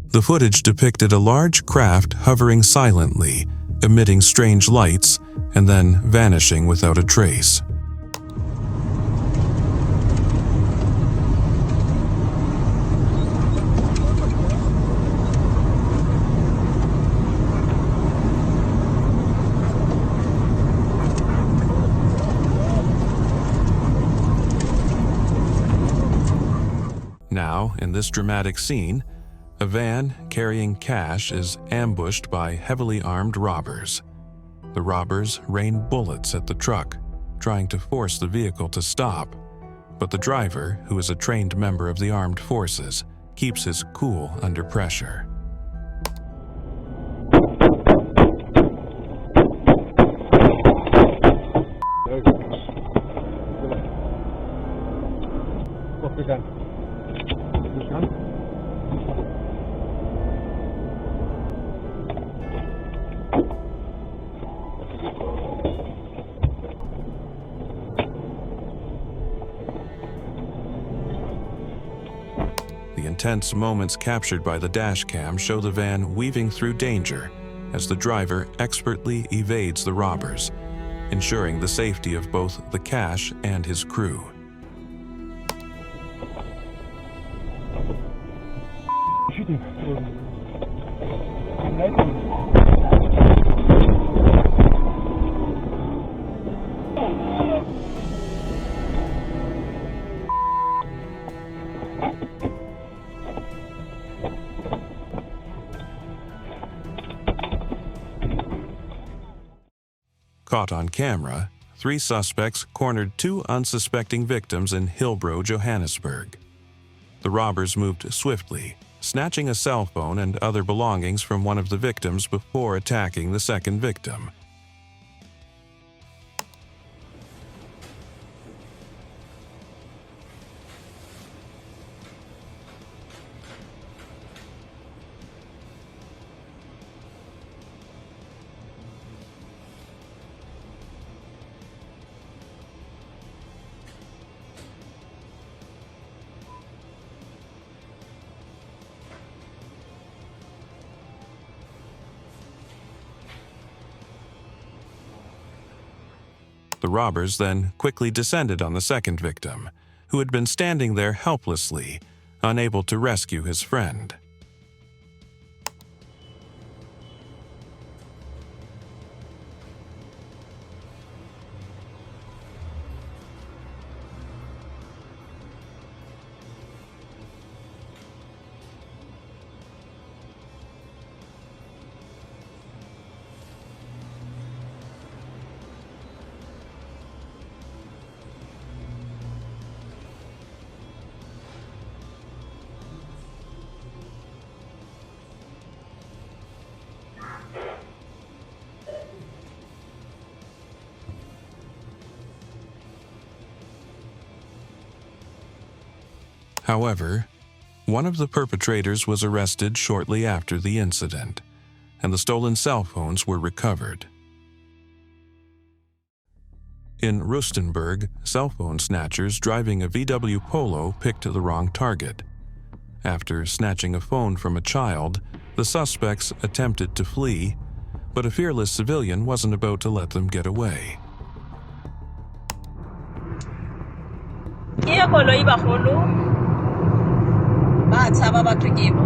Speaker 1: The footage depicted a large craft hovering silently, emitting strange lights, and then vanishing without a trace. Now, in this dramatic scene, a van carrying cash is ambushed by heavily armed robbers. The robbers rain bullets at the truck, trying to force the vehicle to stop, but the driver, who is a trained member of the armed forces, keeps his cool under pressure. The intense moments captured by the dashcam show the van weaving through danger as the driver expertly evades the robbers, ensuring the safety of both the cash and his crew. Caught on camera, 3 suspects cornered 2 unsuspecting victims in Hillbrow, Johannesburg. The robbers moved swiftly, snatching a cell phone and other belongings from one of the victims before attacking the second victim. The robbers then quickly descended on the second victim, who had been standing there helplessly, unable to rescue his friend. However, one of the perpetrators was arrested shortly after the incident, and the stolen cell phones were recovered. In Rustenburg, cell phone snatchers driving a VW Polo picked the wrong target. After snatching a phone from a child, the suspects attempted to flee, but a fearless civilian wasn't about to let them get away.
Speaker 3: koloi bagolo ba tshaba batho ke bo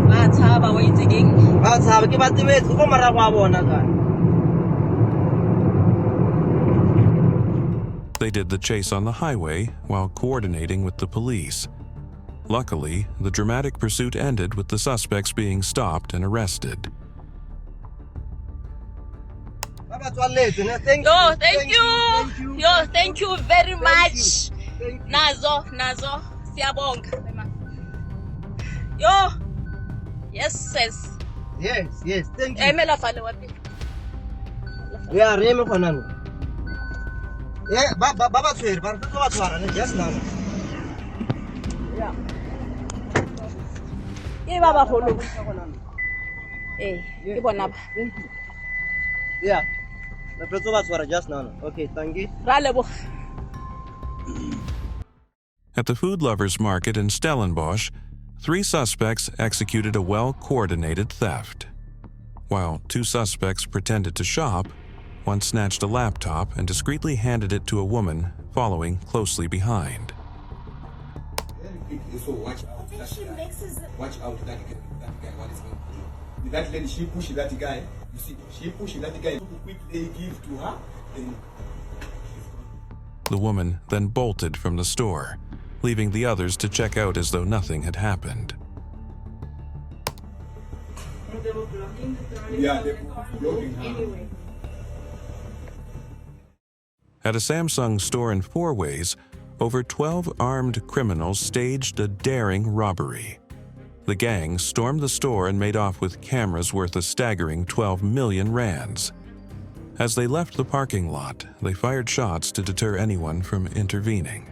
Speaker 3: ba tshaba wa itse keng ba tshaba ke batemetse go marago a bona ka.
Speaker 1: They did the chase on the highway while coordinating with the police. Luckily, the dramatic pursuit ended with the suspects being stopped and arrested.
Speaker 3: Thank you very much. Nazo, siyabonga. Yo, yes, thank you. Emela fale wapi? Yeah, reme konano. Yeah, baba tswere, ba tlo ba tshwara ne just now. Yeah. Ke baba holo. Ke bona ba. Yeah. Just now. Okay, thank you.
Speaker 1: At the food lovers market in Stellenbosch, 3 suspects executed a well-coordinated theft. While 2 suspects pretended to shop, one snatched a laptop and discreetly handed it to a woman following closely behind.
Speaker 21: So watch out. Watch out that guy. What is going to do? That lady, she pushed that guy. You see, she pushed that guy. Quick, they give to her.
Speaker 1: The woman then bolted from the store, leaving the others to check out as though nothing had happened.
Speaker 21: Yeah, they were blocking her.
Speaker 1: At a Samsung store in Four Ways, over 12 armed criminals staged a daring robbery. The gang stormed the store and made off with cameras worth a staggering 12 million rands. As they left the parking lot, they fired shots to deter anyone from intervening.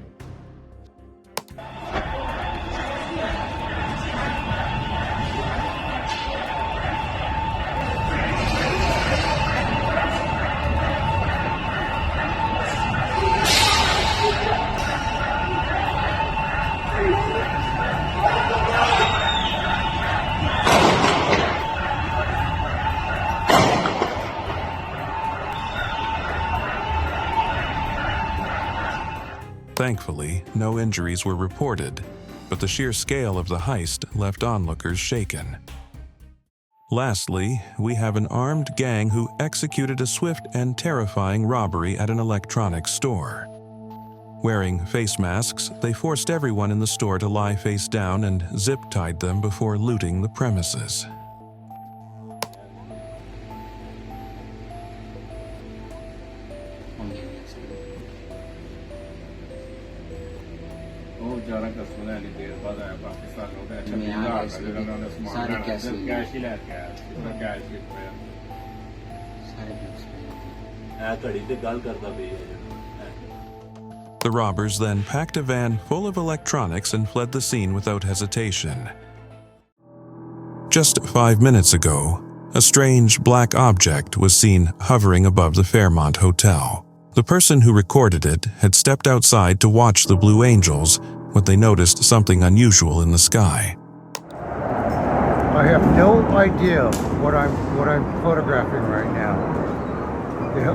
Speaker 1: Thankfully, no injuries were reported, but the sheer scale of the heist left onlookers shaken. Lastly, we have an armed gang who executed a swift and terrifying robbery at an electronics store. Wearing face masks, they forced everyone in the store to lie face down and zip-tied them before looting the premises. The robbers then packed a van full of electronics and fled the scene without hesitation. Just 5 minutes ago, a strange black object was seen hovering above the Fairmont Hotel. The person who recorded it had stepped outside to watch the Blue Angels when they noticed something unusual in the sky.
Speaker 10: I have no idea what I'm photographing right now. The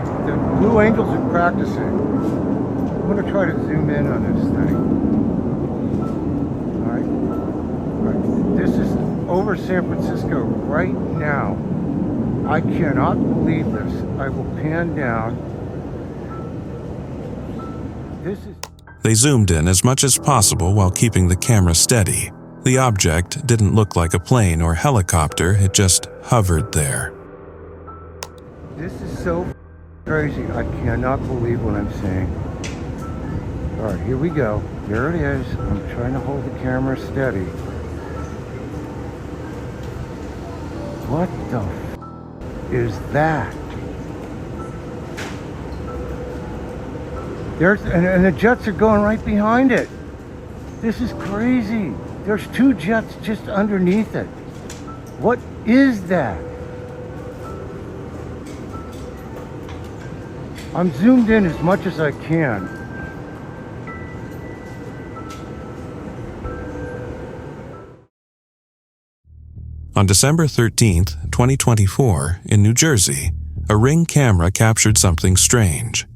Speaker 10: Blue Angels are practicing. I'm going to try to zoom in on this thing. All right. This is over San Francisco right now. I cannot believe this. I will pan down.
Speaker 1: They zoomed in as much as possible while keeping the camera steady. The object didn't look like a plane or helicopter, it just hovered there.
Speaker 10: This is so crazy. I cannot believe what I'm seeing. All right, here we go. There it is. I'm trying to hold the camera steady. What the is that? And the jets are going right behind it. This is crazy. There's 2 jets just underneath it. What is that? I'm zoomed in as much as I can.
Speaker 1: On December 13th, 2024, in New Jersey, a Ring camera captured something strange.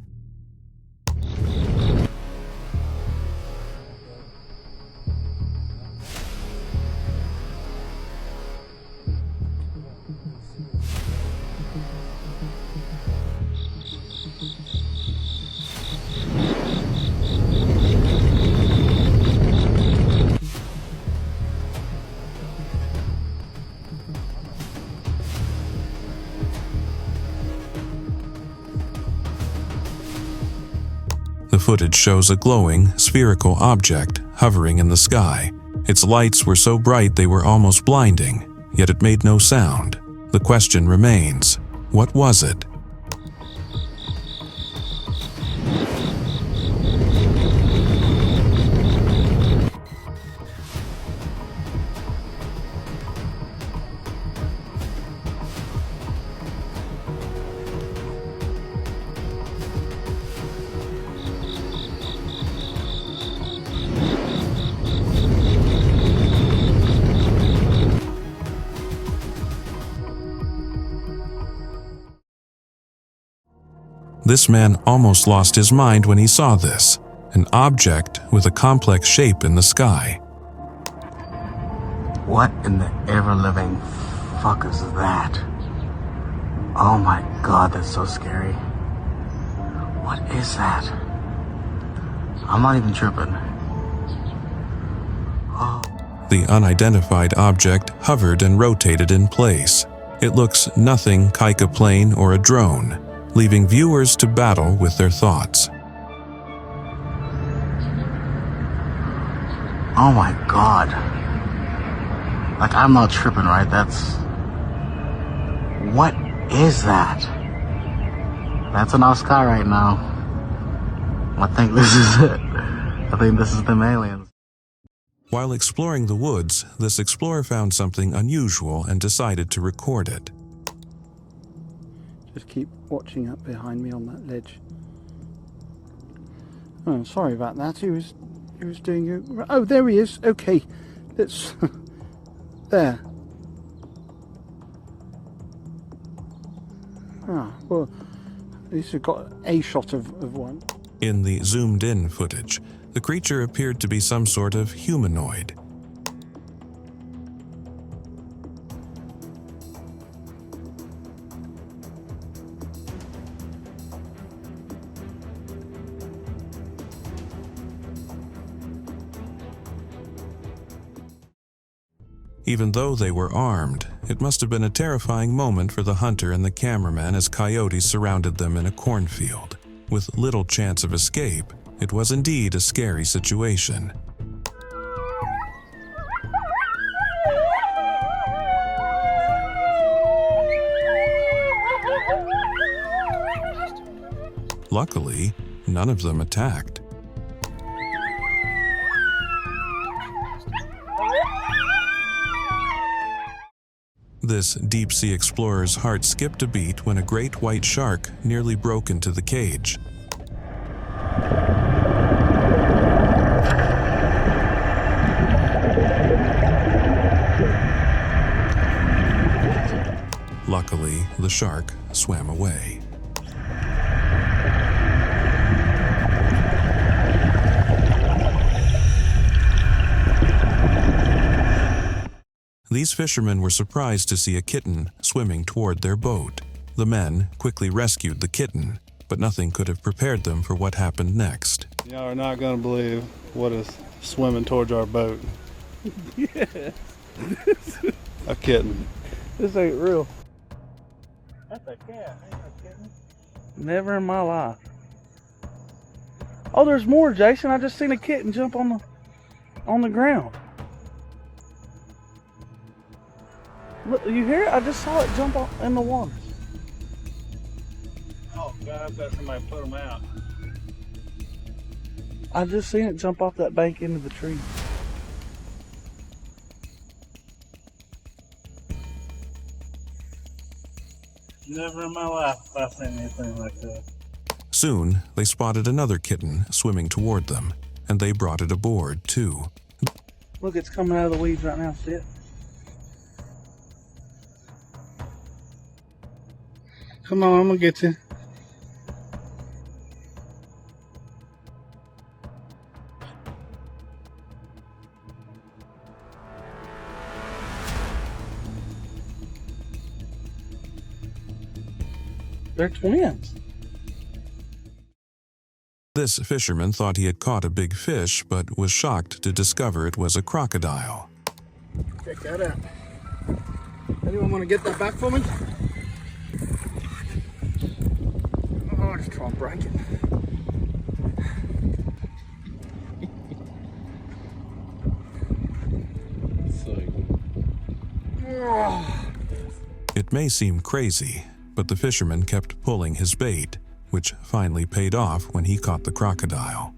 Speaker 1: The footage shows a glowing, spherical object hovering in the sky. Its lights were so bright they were almost blinding, yet it made no sound. The question remains, what was it? This man almost lost his mind when he saw this, an object with a complex shape in the sky.
Speaker 7: What in the ever-living fuck is that? Oh my god, that's so scary. What is that? I'm not even tripping. Oh.
Speaker 1: The unidentified object hovered and rotated in place. It looks nothing like a plane or a drone, leaving viewers to battle with their thoughts.
Speaker 7: Oh my god. Like, I'm not tripping, right? What is that? That's in our sky right now. I think this is it. I think this is them aliens.
Speaker 1: While exploring the woods, this explorer found something unusual and decided to record it.
Speaker 9: Just keep watching up behind me on that ledge. Oh, sorry about that. He was doing. Oh, there he is. Okay, let's. There. Ah, well, at least we've got a shot of one.
Speaker 1: In the zoomed-in footage, the creature appeared to be some sort of humanoid. Even though they were armed, it must have been a terrifying moment for the hunter and the cameraman as coyotes surrounded them in a cornfield. With little chance of escape, it was indeed a scary situation. Luckily, none of them attacked. This deep-sea explorer's heart skipped a beat when a great white shark nearly broke into the cage. Luckily, the shark swam away. These fishermen were surprised to see a kitten swimming toward their boat. The men quickly rescued the kitten, but nothing could have prepared them for what happened next.
Speaker 9: Y'all are not going to believe what is swimming towards our boat.
Speaker 4: Yeah.
Speaker 9: A kitten.
Speaker 4: This ain't real. That's a cat, ain't a kitten. Never in my life. Oh, there's more, Jason. I just seen a kitten jump on the ground. Look, you hear it? I just saw it jump in the water.
Speaker 9: Oh God, I bet somebody put them out.
Speaker 4: I just seen it jump off that bank into the tree.
Speaker 9: Never in my life have I seen anything like that.
Speaker 1: Soon, they spotted another kitten swimming toward them, and they brought it aboard, too.
Speaker 4: Look, it's coming out of the weeds right now, see it?
Speaker 9: Come on, I'm gonna get you. They're twins.
Speaker 1: This fisherman thought he had caught a big fish, but was shocked to discover it was a crocodile.
Speaker 9: Check that out. Anyone want to get that back for me? Oh, just try and break it.
Speaker 1: It may seem crazy, but the fisherman kept pulling his bait, which finally paid off when he caught the crocodile.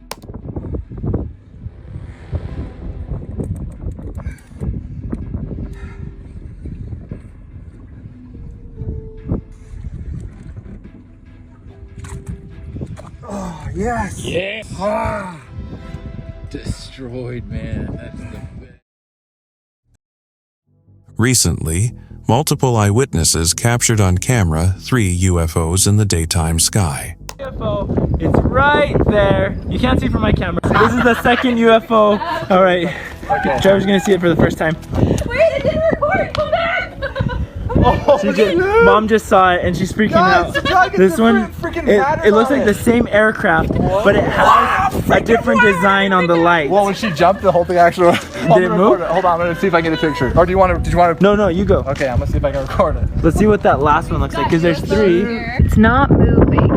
Speaker 9: Oh, yes!
Speaker 19: Yeah!
Speaker 9: Ah.
Speaker 19: Destroyed, man. That's the best.
Speaker 1: Recently, multiple eyewitnesses captured on camera 3 UFOs in the daytime sky.
Speaker 11: UFO, it's right there. You can't see from my camera. This is the second UFO. All right, okay. Trevor's gonna see it for the first time.
Speaker 15: Wait, it didn't record. Come back.
Speaker 11: Mom just saw it and she's freaking out. This one, it looks like the same aircraft, but it has a different design on the light.
Speaker 19: Well, when she jumped, the whole thing actually
Speaker 11: did it move?
Speaker 19: Hold on, I'm gonna see if I can get a picture. Or did you want to?
Speaker 11: No, you go.
Speaker 19: Okay, I'm gonna see if I can record it.
Speaker 11: Let's see what that last one looks like, because there's 3.
Speaker 15: It's not moving.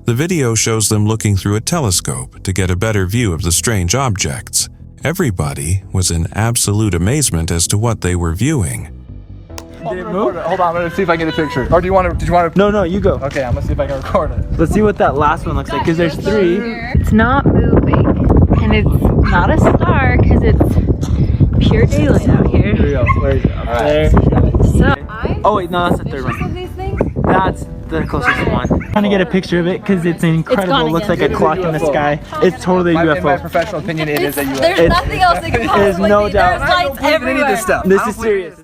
Speaker 1: The video shows them looking through a telescope to get a better view of the strange objects. Everybody was in absolute amazement as to what they were viewing.
Speaker 11: Did it move?
Speaker 19: Hold on, I'm gonna see if I can get a picture. Or did you want to?
Speaker 11: No, you go.
Speaker 19: Okay, I'm gonna see if I can record it.
Speaker 11: Let's see what that last one looks like, because there's 3.
Speaker 15: It's not moving, and it's not a star because it's pure daylight out here.
Speaker 11: Here we go. Where is it? Up there. Oh wait, no, that's the 3rd one.
Speaker 15: These things?
Speaker 11: That's the closest one. I'm trying to get a picture of it because it's incredible. It looks like a clock in the sky. It's totally a UFO.
Speaker 19: In my professional opinion, it is a UFO.
Speaker 15: There's nothing else they can
Speaker 11: There's
Speaker 15: possibly
Speaker 11: no
Speaker 15: be.
Speaker 11: doubt.
Speaker 15: There's lights everywhere.
Speaker 11: This is serious.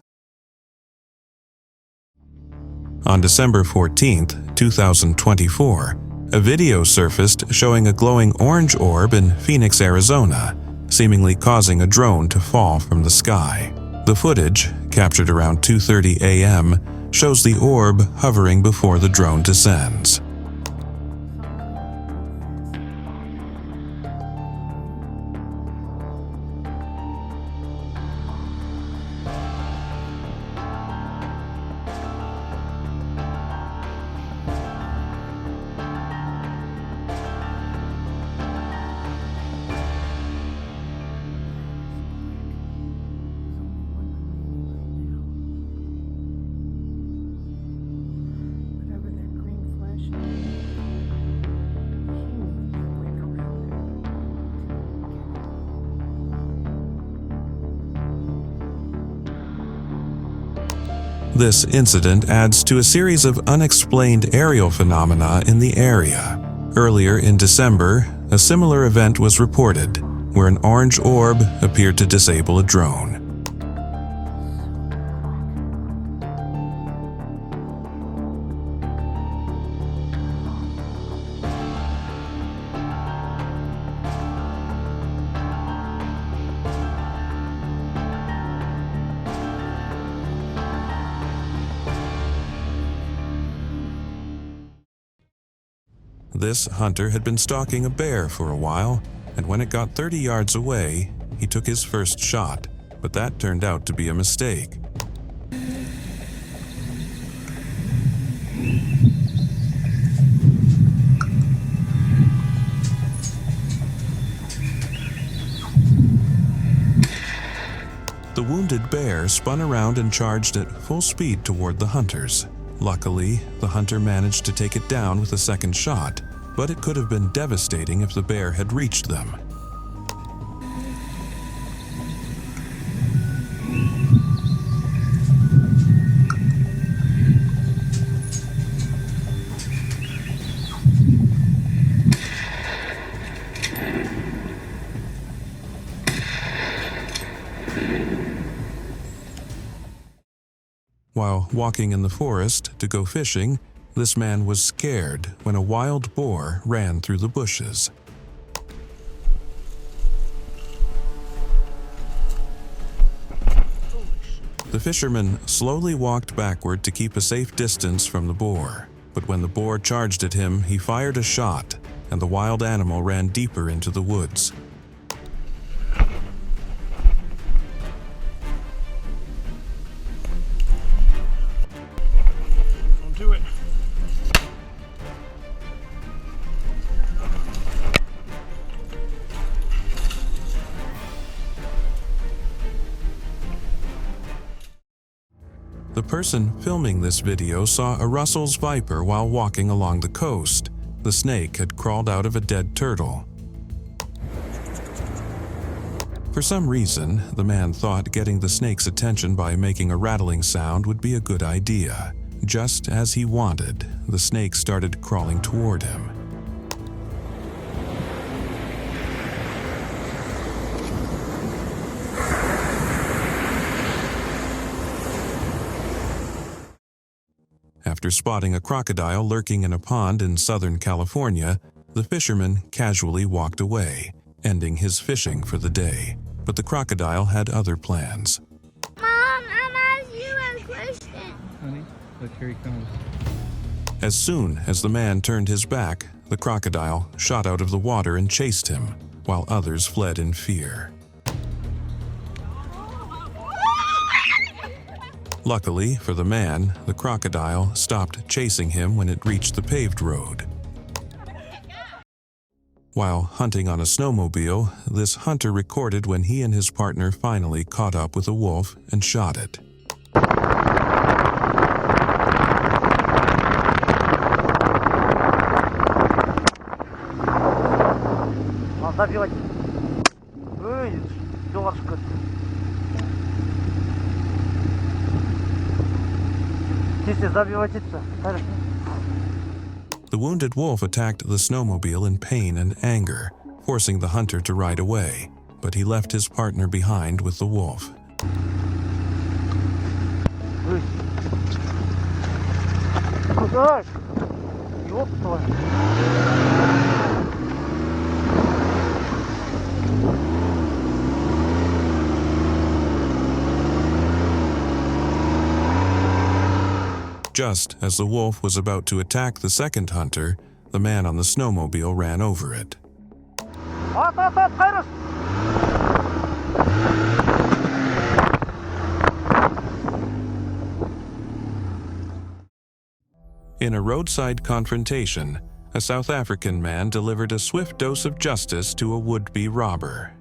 Speaker 1: On December 14th, 2024, a video surfaced showing a glowing orange orb in Phoenix, Arizona, seemingly causing a drone to fall from the sky. The footage, captured around 2:30 a.m., shows the orb hovering before the drone descends. This incident adds to a series of unexplained aerial phenomena in the area. Earlier in December, a similar event was reported, where an orange orb appeared to disable a drone. This hunter had been stalking a bear for a while, and when it got 30 yards away, he took his first shot, but that turned out to be a mistake. The wounded bear spun around and charged at full speed toward the hunters. Luckily, the hunter managed to take it down with a second shot, but it could have been devastating if the bear had reached them. While walking in the forest to go fishing, This man was scared when a wild boar ran through the bushes. The fisherman slowly walked backward to keep a safe distance from the boar, but when the boar charged at him, he fired a shot, and the wild animal ran deeper into the woods.
Speaker 10: Don't do it.
Speaker 1: The person filming this video saw a Russell's viper while walking along the coast. The snake had crawled out of a dead turtle. For some reason, the man thought getting the snake's attention by making a rattling sound would be a good idea. Just as he wanted, the snake started crawling toward him. After spotting a crocodile lurking in a pond in Southern California, the fisherman casually walked away, ending his fishing for the day. But the crocodile had other plans.
Speaker 2: Mom, I'm asking you a question.
Speaker 4: Honey, look, here he comes.
Speaker 1: As soon as the man turned his back, the crocodile shot out of the water and chased him, while others fled in fear. Luckily for the man, the crocodile stopped chasing him when it reached the paved road. While hunting on a snowmobile, this hunter recorded when he and his partner finally caught up with a wolf and shot it. The wounded wolf attacked the snowmobile in pain and anger, forcing the hunter to ride away, but he left his partner behind with the wolf. Just as the wolf was about to attack the second hunter, the man on the snowmobile ran over it. In a roadside confrontation, a South African man delivered a swift dose of justice to a would-be robber.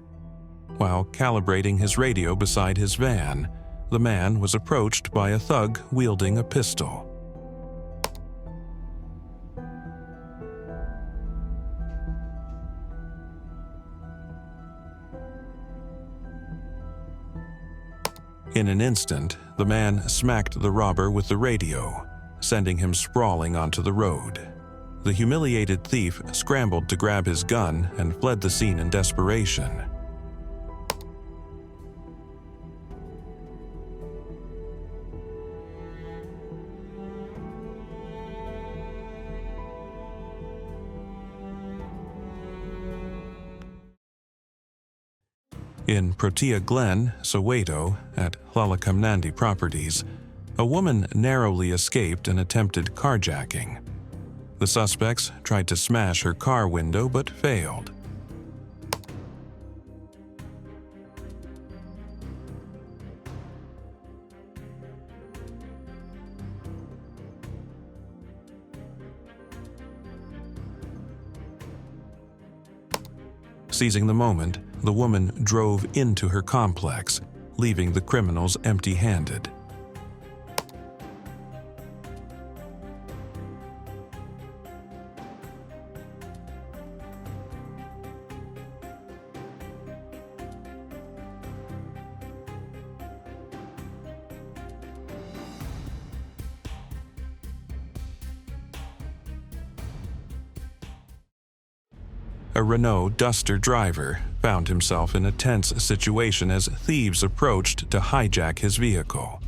Speaker 1: While calibrating his radio beside his van, the man was approached by a thug wielding a pistol. In an instant, the man smacked the robber with the radio, sending him sprawling onto the road. The humiliated thief scrambled to grab his gun and fled the scene in desperation. In Protea Glen, Soweto, at Hlalakamnandi Properties, a woman narrowly escaped an attempted carjacking. The suspects tried to smash her car window but failed. Seizing the moment, the woman drove into her complex, leaving the criminals empty-handed. A Renault Duster driver found himself in a tense situation as thieves approached to hijack his vehicle.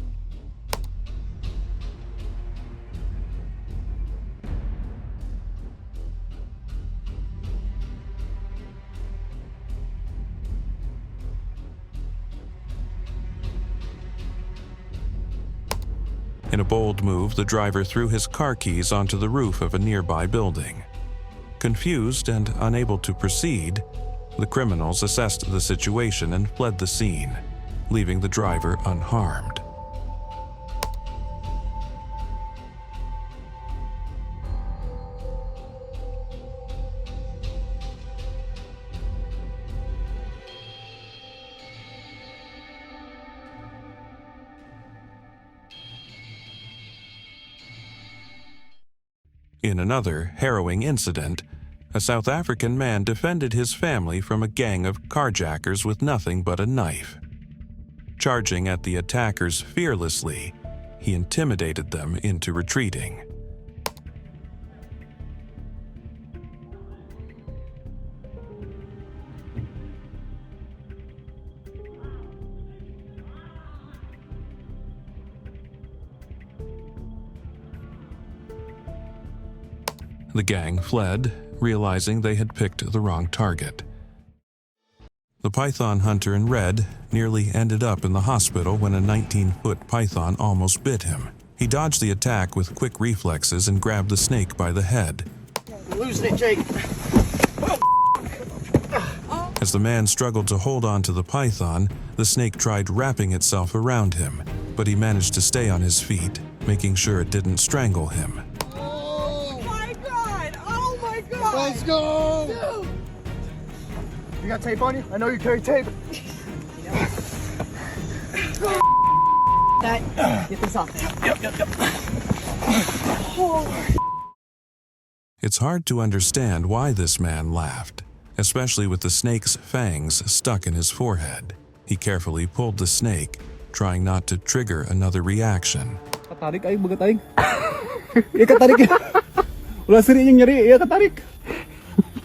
Speaker 1: In a bold move, the driver threw his car keys onto the roof of a nearby building. Confused and unable to proceed, the criminals assessed the situation and fled the scene, leaving the driver unharmed. In another harrowing incident, a South African man defended his family from a gang of carjackers with nothing but a knife. Charging at the attackers fearlessly, he intimidated them into retreating. The gang fled, realizing they had picked the wrong target. The python hunter in red nearly ended up in the hospital when a 19-foot python almost bit him. He dodged the attack with quick reflexes and grabbed the snake by the head.
Speaker 3: Losing it, Jake.
Speaker 1: As the man struggled to hold on to the python, the snake tried wrapping itself around him, but he managed to stay on his feet, making sure it didn't strangle him.
Speaker 3: Let's go! Dude. You got tape on you? I know you carry tape.
Speaker 6: Get this off.
Speaker 3: Yep.
Speaker 1: It's hard to understand why this man laughed, especially with the snake's fangs stuck in his forehead. He carefully pulled the snake, trying not to trigger another reaction.
Speaker 9: Ketarik ayo, ketarik. Iya ketarik ya. Ulah sering yang nyeri, iya ketarik.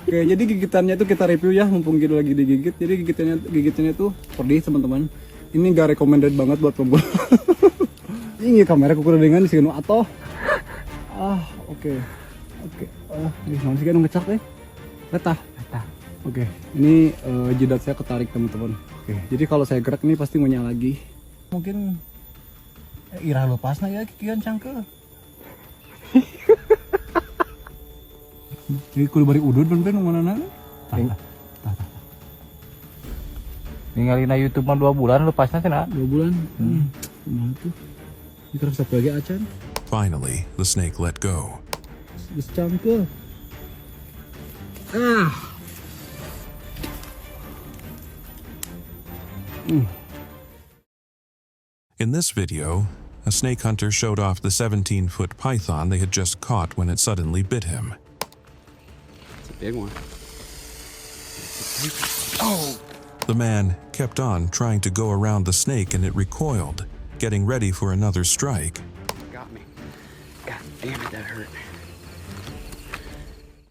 Speaker 9: Oke, jadi gigitannya itu kita review ya, mumpung gitu lagi digigit. Jadi gigitannya tuh pedih teman-teman. Ini gak recommended banget buat pembuat. Ini kamera kukur dengan di sini atau oke. Ini masih kan ngecak deh. Letah. Oke, ini jidat saya ketarik teman-teman. Oke, jadi kalau saya gerak ini pasti ngunyah lagi. Mungkin irah lepas na ya kikian cangkel. Jadi kudu bari udud ben mana nana?
Speaker 19: Ninggalin YouTube mah 2 bulan lepasnya sih nak.
Speaker 9: 2 bulan. Nah tuh. Ini terus lagi acan.
Speaker 1: Finally, the snake let go.
Speaker 9: Cangkel.
Speaker 1: In this video, a snake hunter showed off the 17-foot python they had just caught when it suddenly bit him.
Speaker 12: It's a big one.
Speaker 1: The man kept on trying to go around the snake and it recoiled, getting ready for another strike.
Speaker 12: Got me. God damn it, that hurt.